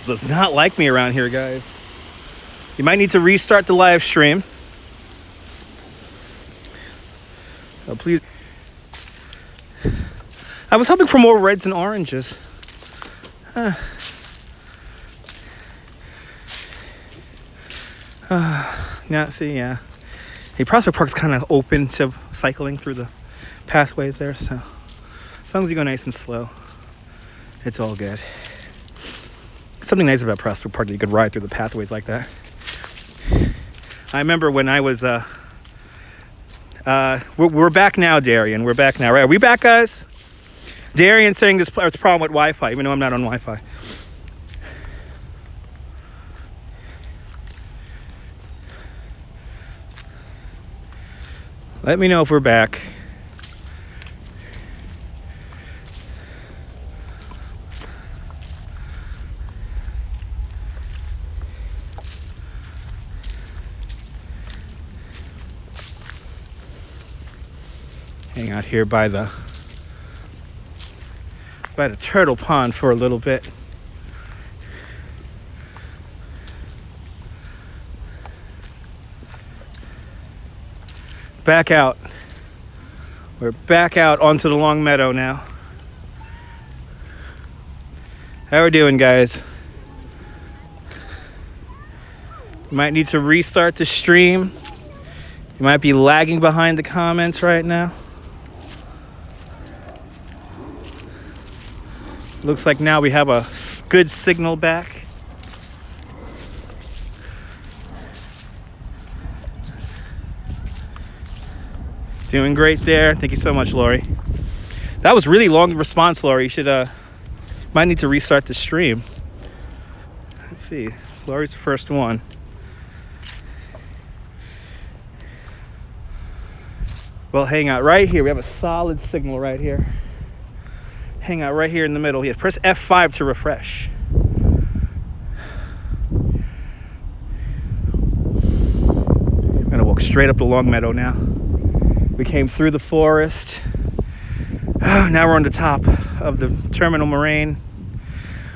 Does not like me around here, guys. You might need to restart the live stream. Oh, please. I was hoping for more reds and oranges. Yeah. Hey, Prospect Park's kind of open to cycling through the pathways there, so as long as you go nice and slow, it's all good. Something nice about Prospect Park that you could ride through the pathways like that. I remember when I was we're back now, Darian. We're back now, right? Are we back, guys? Darian saying there's a problem with Wi-Fi, even though I'm not on Wi-Fi. Let me know if we're back. Hang out here by the turtle pond for a little bit. Back out. We're back out onto the long meadow now. How we doing, guys? You might need to restart the stream. You might be lagging behind the comments right now. Looks like now we have a good signal back. Doing great there. Thank you so much, Lori. That was really long response, Lori. You should might need to restart the stream. Let's see. Lori's the first one. Well, hang out right here. We have a solid signal right here. Hang out right here in the middle. Yeah, press F5 to refresh. I'm gonna walk straight up the long meadow now. We came through the forest. Oh, now we're on the top of the terminal moraine.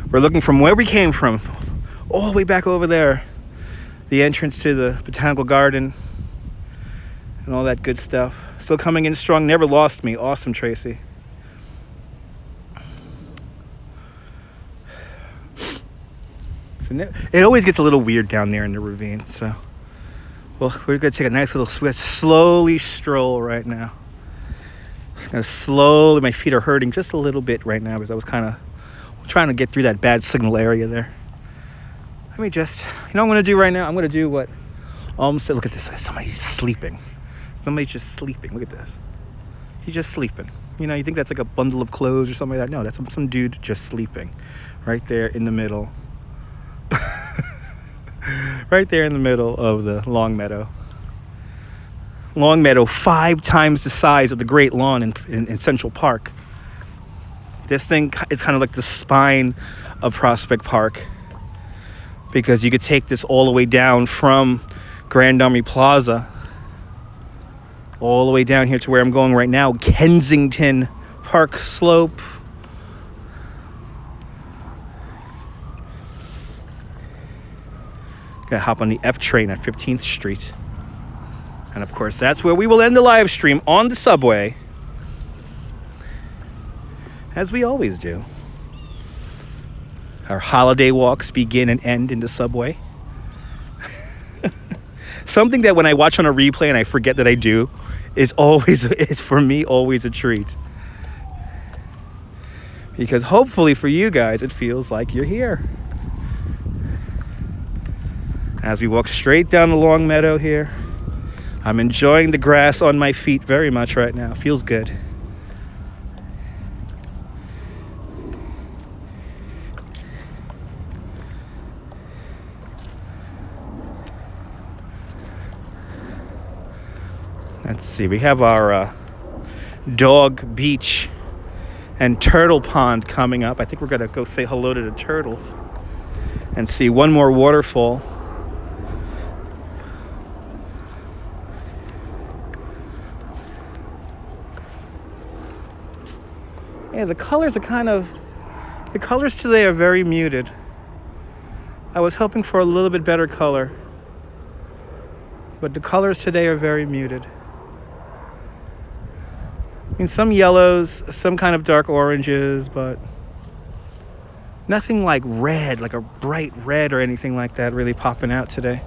We're looking from where we came from, all the way back over there. The entrance to the Botanical Garden and all that good stuff. Still coming in strong. Never lost me. Awesome, Tracy. It always gets a little weird down there in the ravine, so well, we're gonna take a nice little slowly stroll right now. Just gonna slowly, my feet are hurting just a little bit right now because I was kind of trying to get through that bad signal area there. Let me just, what I'm gonna do right now? I'm gonna do what almost, look at this, somebody's sleeping. Somebody's just sleeping, look at this. He's just sleeping. You know, you think that's like a bundle of clothes or something like that. No, that's some dude just sleeping right there in the middle. Right there in the middle of the long meadow. Long meadow, 5 times the size of the Great Lawn in Central Park. This thing is kind of like the spine of Prospect Park. because you could take this all the way down from Grand Army Plaza all the way down here to where I'm going right now, Kensington Park Slope. Gotta hop on the F train at 15th Street. And of course, that's where we will end the live stream, on the subway, as we always do. Our holiday walks begin and end in the subway. Something that when I watch on a replay and I forget that I do is for me always a treat. Because hopefully for you guys, it feels like you're here. As we walk straight down the long meadow here, I'm enjoying the grass on my feet very much right now. Feels good. Let's see, we have our dog beach and turtle pond coming up. I think we're gonna go say hello to the turtles and see one more waterfall. Yeah, the colors today are very muted. I was hoping for a little bit better color, but the colors today are very muted. I mean, some yellows, some kind of dark oranges, but nothing like red, like a bright red or anything like that really popping out today.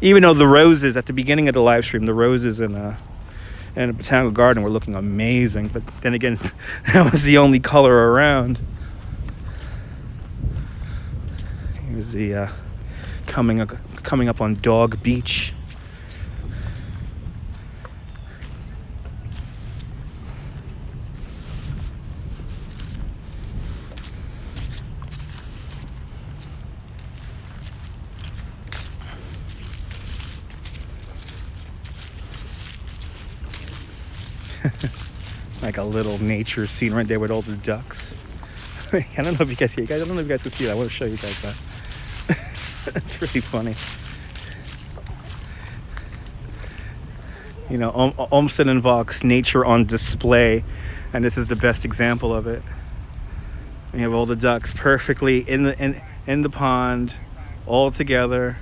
Even though the roses at the beginning of the live stream, the roses in the Botanical Garden were looking amazing, but then again, that was the only color around. Here's the coming up on Dog Beach. Like a little nature scene right there with all the ducks. I don't know if you guys see it. I don't know if you guys can see that. I want to show you guys that. It's really funny. You know, Olmsted and Vox, nature on display, and this is the best example of it. We have all the ducks perfectly in the pond, all together,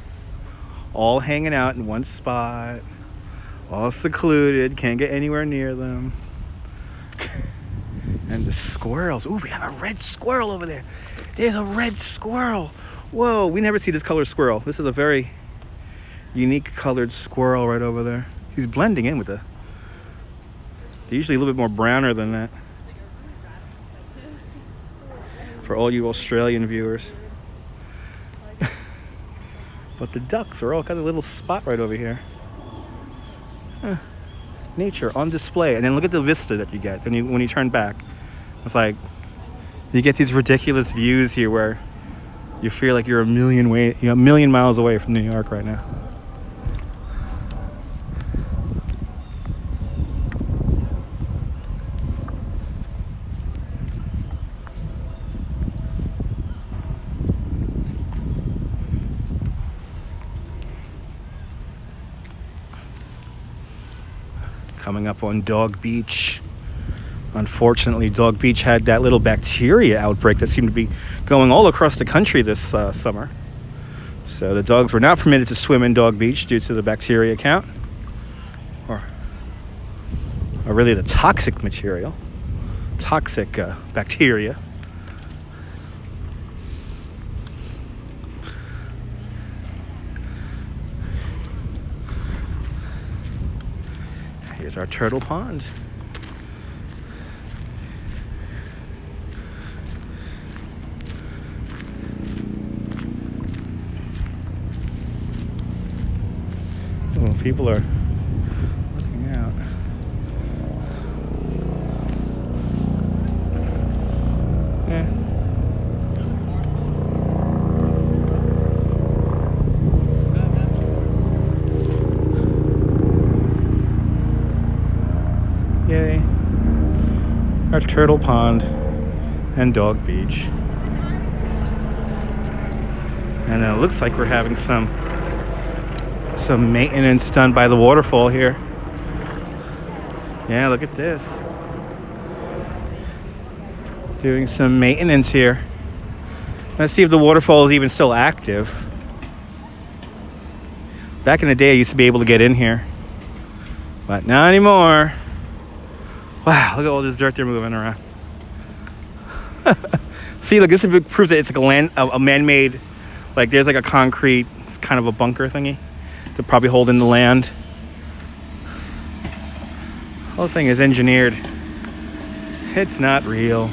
all hanging out in one spot, all secluded, can't get anywhere near them. And the squirrels. Ooh, we have a red squirrel over there. There's a red squirrel. Whoa, we never see this color squirrel. This is a very unique colored squirrel right over there. He's blending in with they're usually a little bit more browner than that. For all you Australian viewers. But the ducks are all got a little spot right over here. Nature on display. And then look at the vista that you get when you turn back. It's like you get these ridiculous views here where you feel like you're a million miles away from New York right now. Coming up on Dog Beach. Unfortunately, Dog Beach had that little bacteria outbreak that seemed to be going all across the country this summer. So the dogs were not permitted to swim in Dog Beach due to the bacteria count. Or really the toxic material. Toxic bacteria. Here's our turtle pond. Oh, people are looking out. Yeah. Yay. Our turtle pond and Dog Beach. And it looks like we're having some maintenance done by the waterfall here. Yeah, look at this. Doing some maintenance here. Let's see if the waterfall is even still active. Back in the day, I used to be able to get in here, but not anymore. Wow, look at all this dirt they're moving around. See, look, this proves that it's like a man-made, like there's like a concrete, it's kind of a bunker thingy to probably hold in the land. The whole thing is engineered. It's not real.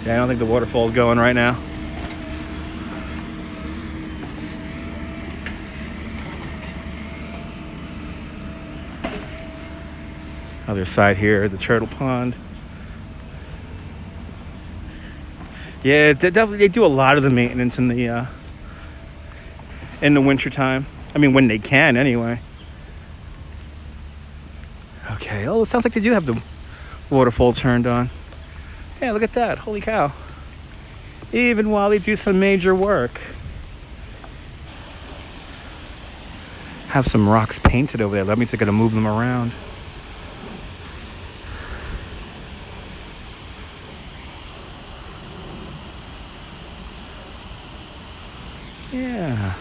Yeah, I don't think the waterfall's going right now. Other side here, the turtle pond. Yeah, they do a lot of the maintenance in the winter time. I mean, when they can, anyway. Okay. Oh, it sounds like they do have the waterfall turned on. Yeah, look at that. Holy cow. Even while they do some major work. Have some rocks painted over there. That means they're gonna move them around. Yeah.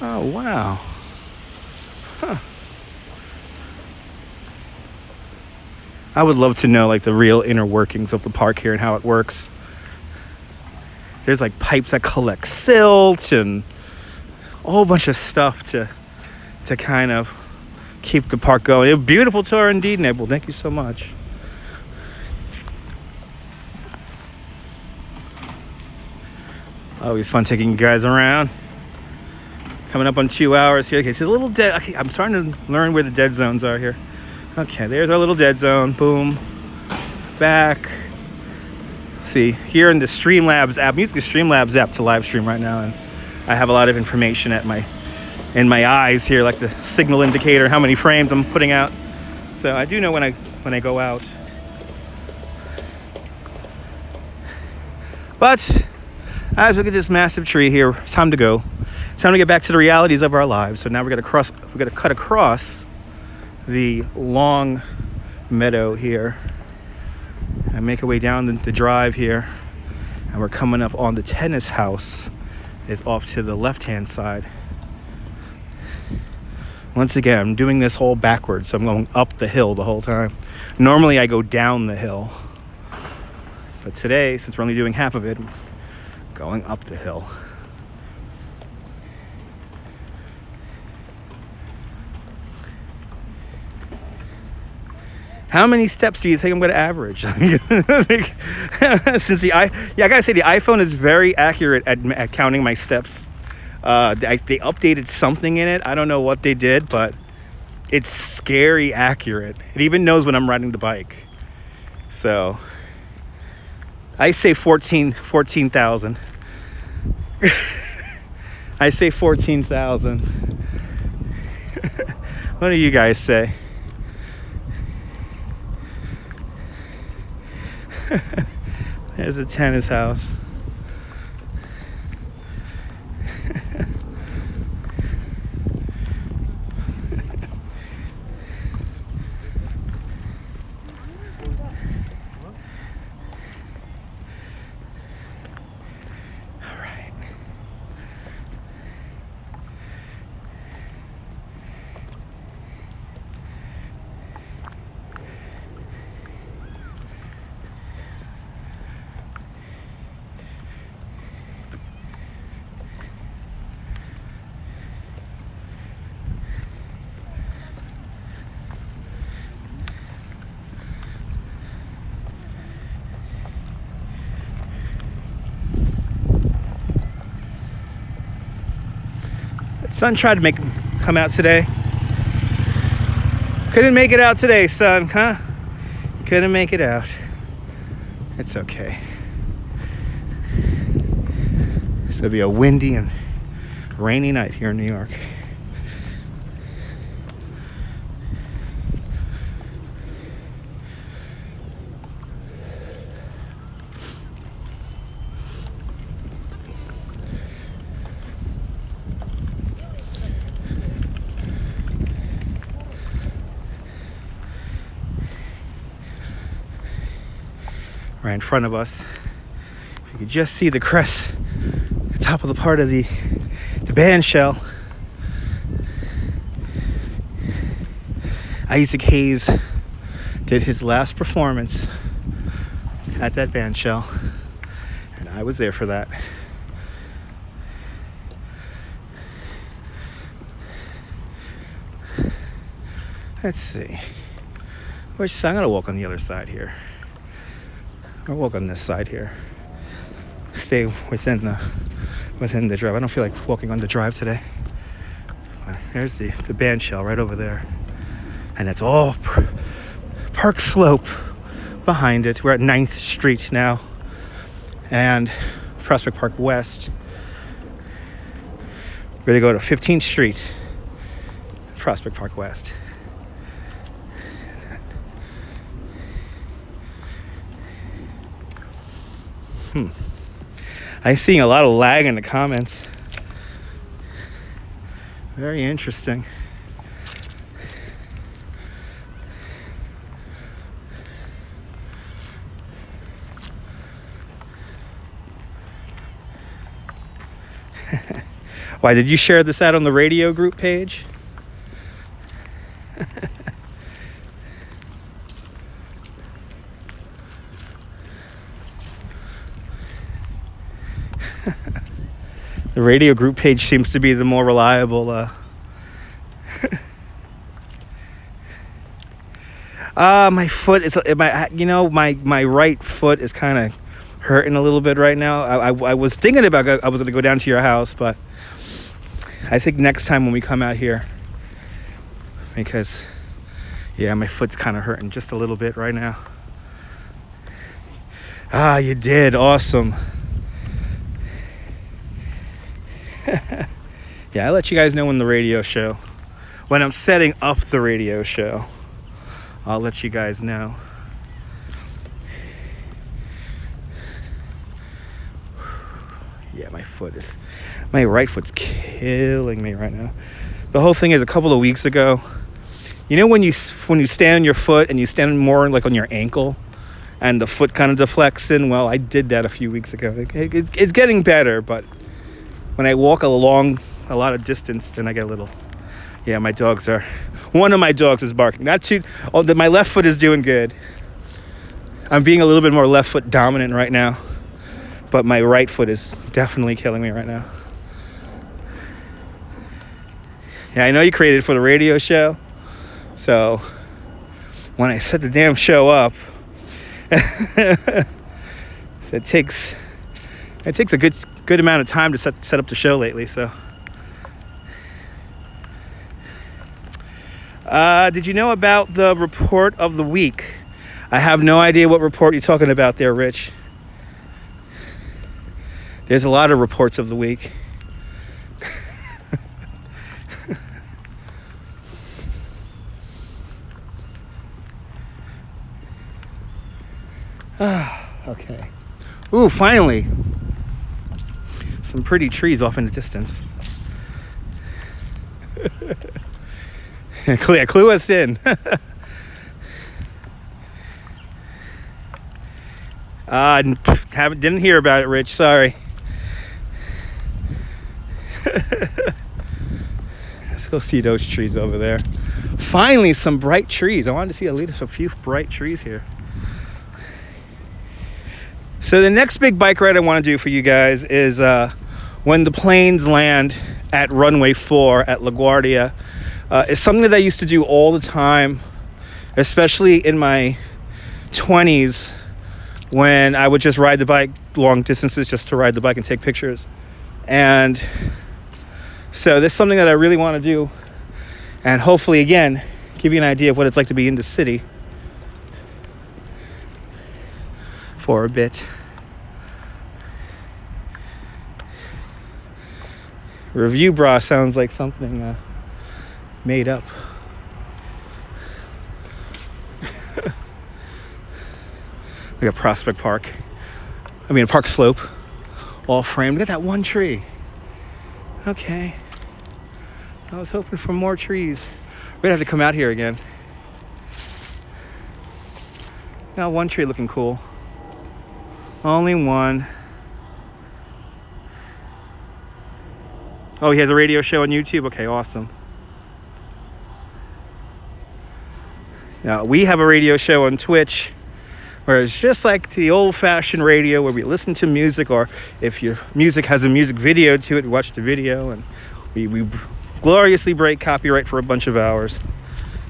Oh, wow. Huh. I would love to know like the real inner workings of the park here and how it works. There's like pipes that collect silt and a whole bunch of stuff to kind of keep the park going. A beautiful tour indeed, Nibble. Thank you so much. Always fun taking you guys around. Coming up on 2 hours here. Okay, so a little dead. Okay, I'm starting to learn where the dead zones are here. Okay, there's our little dead zone. Boom. Back. See, here in the Streamlabs app, I'm using the Streamlabs app to live stream right now, and I have a lot of information in my eyes here, like the signal indicator, how many frames I'm putting out. So I do know when I go out. But as we look at this massive tree here, it's time to go. It's time to get back to the realities of our lives. So now we're gonna cut across the long meadow here and make our way down the drive here, and we're coming up on the tennis house. Is off to the left-hand side. Once again, I'm doing this whole backwards, so I'm going up the hill the whole time. Normally I go down the hill, but today, since we're only doing half of it, I'm going up the hill. How many steps do you think I'm going to average? Since I gotta say the iPhone is very accurate at counting my steps. They updated something in it. I don't know what they did, but it's scary accurate. It even knows when I'm riding the bike. So I say 14,000. I say 14,000. What do you guys say? There's a tennis house. All right. Sun tried to come out today. Couldn't make it out today, son, huh? Couldn't make it out. It's okay. It's gonna be a windy and rainy night here in New York. right in front of us. You can just see the crest, the top of the part of the band shell. Isaac Hayes did his last performance at that band shell, and I was there for that. Let's see. Which side? I'm gonna walk on the other side here. I'll walk on this side here. Stay within the drive. I don't feel like walking on the drive today. There's the band shell right over there. And it's all Park Slope behind it. We're at 9th Street now. And Prospect Park West. We're gonna go to 15th Street, Prospect Park West. I'm seeing a lot of lag in the comments. Very interesting. Why, did you share this out on the radio group page? The radio group page seems to be the more reliable. My foot is my right foot is kind of hurting a little bit right now. I was thinking about I was going to go down to your house, but I think next time when we come out here, because my foot's kind of hurting just a little bit right now. You did. Awesome. Yeah, I'll let you guys know when I'm setting up the radio show, I'll let you guys know. Yeah, my right foot's killing me right now. The whole thing is, a couple of weeks ago, you know when you stand on your foot and you stand more like on your ankle and the foot kind of deflects in? Well, I did that a few weeks ago. It's getting better, but when I walk along a lot of distance, then I get a little... Yeah, one of my dogs is barking. Not too... my left foot is doing good. I'm being a little bit more left foot dominant right now, but my right foot is definitely killing me right now. Yeah, I know you created it for the radio show, so when I set the damn show up, it takes a good amount of time to set up the show lately. So, did you know about the report of the week? I have no idea what report you're talking about there, Rich. There's a lot of reports of the week. Okay. Ooh, finally. Some pretty trees off in the distance. Clue us in. Didn't hear about it, Rich. Sorry. Let's go see those trees over there. Finally, some bright trees. I wanted to see at least a few bright trees here. So the next big bike ride I want to do for you guys is when the planes land at runway 4 at LaGuardia. It's something that I used to do all the time, especially in my 20s, when I would just ride the bike long distances just to ride the bike and take pictures. And so this is something that I really want to do, and hopefully, again, give you an idea of what it's like to be in the city for a bit. Review bra sounds like something made up. We got Prospect Park. Park Slope, all framed. Look at that one tree. Okay. I was hoping for more trees. We're gonna have to come out here again. Now one tree looking cool. Only one. Oh, he has a radio show on YouTube? Okay, awesome. Now, we have a radio show on Twitch where it's just like the old-fashioned radio where we listen to music, or if your music has a music video to it, we watch the video, and we gloriously break copyright for a bunch of hours.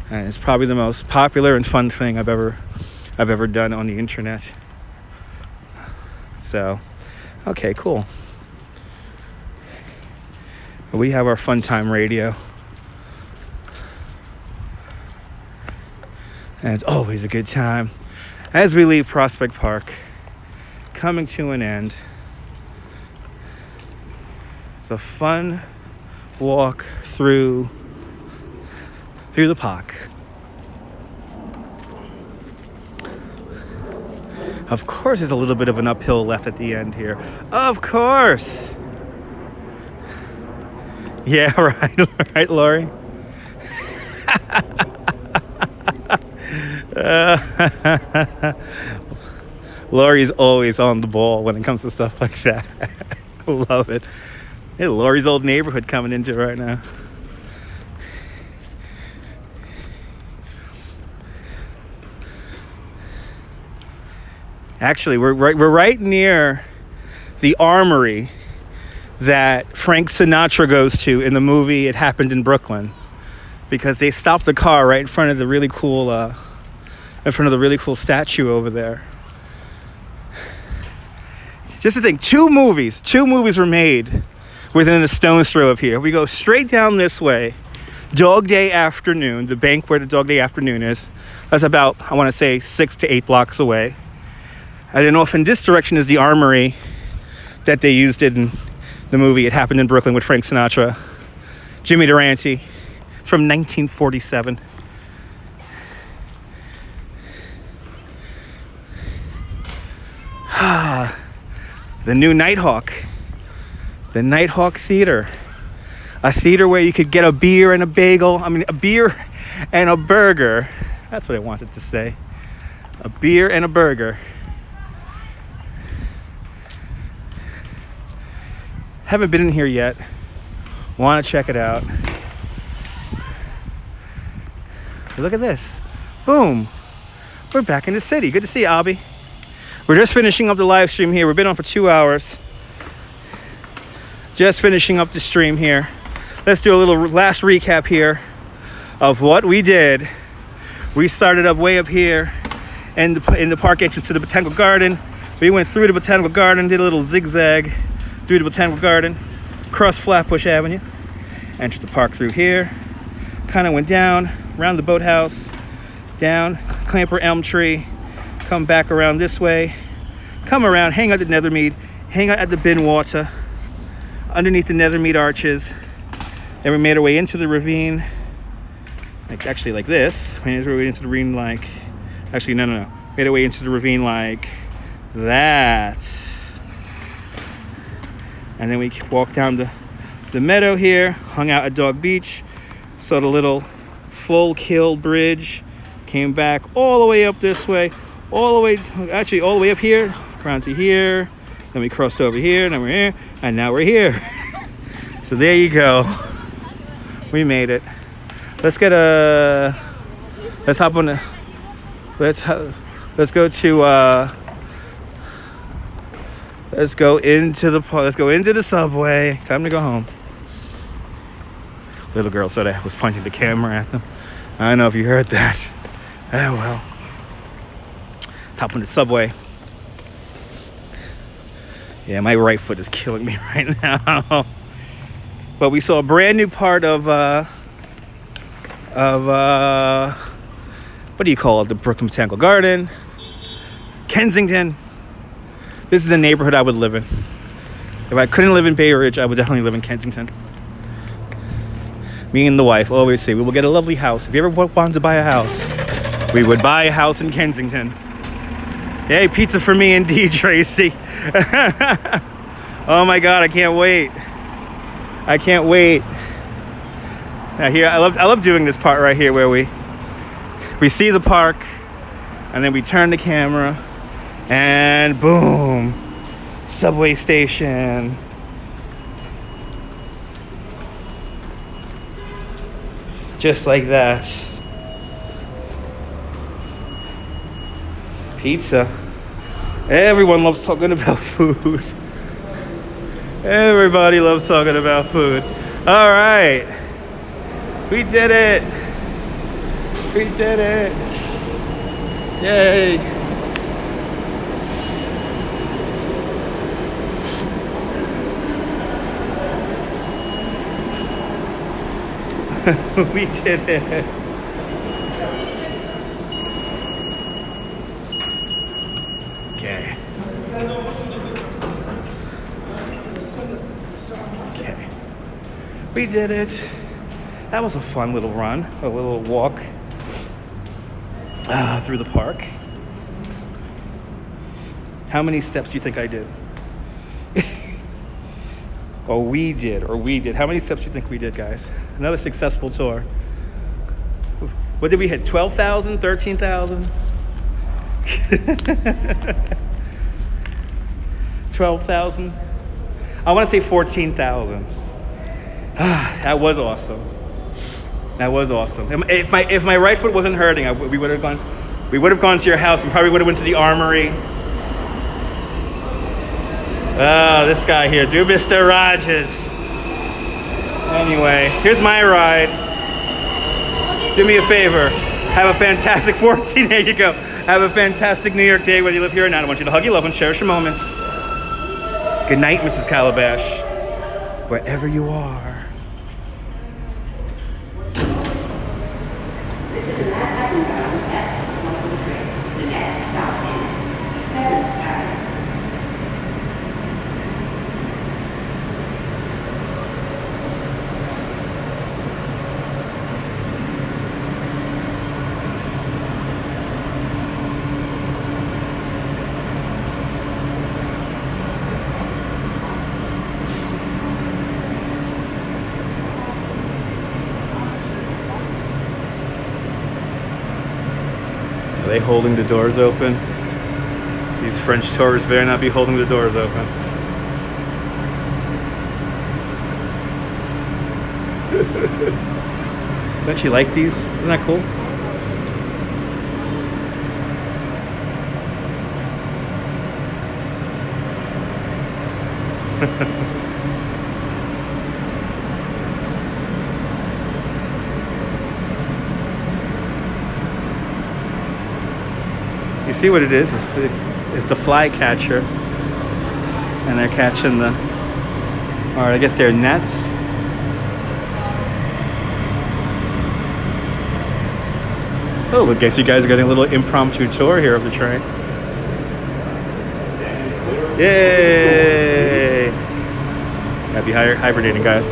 And it's probably the most popular and fun thing I've ever done on the internet. So, okay, cool. We have our fun time radio. And it's always a good time. As we leave Prospect Park, coming to an end. It's a fun walk through the park. Of course, there's a little bit of an uphill left at the end here. Of course. Yeah, right, Lori. Lori's always on the ball when it comes to stuff like that. I love it. Hey, Lori's old neighborhood coming into it right now. Actually, we're right near the armory that Frank Sinatra goes to in the movie It Happened in Brooklyn, because they stopped the car right in front of the really cool statue over there. Just to think, two movies were made within a stone's throw of here. We go straight down this way, Dog Day Afternoon, the bank where the Dog Day Afternoon is. That's about, I want to say, 6 to 8 blocks away. And then off in this direction is the armory that they used in the movie It Happened in Brooklyn with Frank Sinatra. Jimmy Durante. It's from 1947. The new Nighthawk. The Nighthawk Theater. A theater where you could get a beer and a bagel. A beer and a burger. That's what I wanted to say. A beer and a burger. Haven't been in here yet. Want to check it out. Look at this. Boom. We're back in the city. Good to see you, Abby. We're just finishing up the live stream here. We've been on for 2 hours. Just finishing up the stream here. Let's do a little last recap here of what we did. We started up way up here in the park entrance to the Botanical Garden. We went through the Botanical Garden, did a little zigzag through the Botanical Garden, crossed Flatbush Avenue, entered the park through here, kind of went down, around the boathouse, down, Clamper Elm Tree, come back around this way, come around, hang out at Nethermead, hang out at the Binwater, underneath the Nethermead arches. Then we made our way into the ravine, like this. Made our way into the ravine no. Made our way into the ravine like that. And then we walked down the meadow here, hung out at Dog Beach, saw the little full kill bridge, came back all the way up this way, all the way up here, around to here. Then we crossed over here, and then we're here, and now we're here. So there you go. We made it. Let's go into the subway. Time to go home. Little girl said I was pointing the camera at them. I don't know if you heard that. Oh well. Let's hop on the subway. Yeah, my right foot is killing me right now. But we saw a brand new part of what do you call it? The Brooklyn Botanical Garden. Kensington. This is a neighborhood I would live in. If I couldn't live in Bay Ridge, I would definitely live in Kensington. Me and the wife always say we will get a lovely house. If you ever wanted to buy a house, we would buy a house in Kensington. Hey, pizza for me indeed, Tracy. Oh my God, I can't wait. Now here, I love doing this part right here where we see the park, and then we turn the camera, And boom, subway station. Just like that. Pizza. Everyone loves talking about food. Everybody loves talking about food. All right. We did it. We did it. Yay. We did it. Okay. Okay. We did it. That was a fun little run, a little walk through the park. How many steps do you think I did? We did. How many steps do you think we did, guys? Another successful tour. What did we hit? 12,000? 13,000? 12,000? I want to say 14,000. That was awesome. That was awesome. If my right foot wasn't hurting, we would have gone. We would have gone to your house. We probably would have went to the armory. Oh, this guy here, do Mr. Rogers. Anyway, here's my ride. Do me a favor. Have a fantastic 14. There you go. Have a fantastic New York day, whether you live here or not. I want you to hug your loved ones, cherish your moments. Good night, Mrs. Calabash, wherever you are. Are they holding the doors open? These French tourists better not be holding the doors open. Don't you like these? Isn't that cool? You see what it is? It's the fly catcher. And they're catching the, or I guess they're nets. Oh, I guess you guys are getting a little impromptu tour here of the train. Yay! Happy hibernating, guys.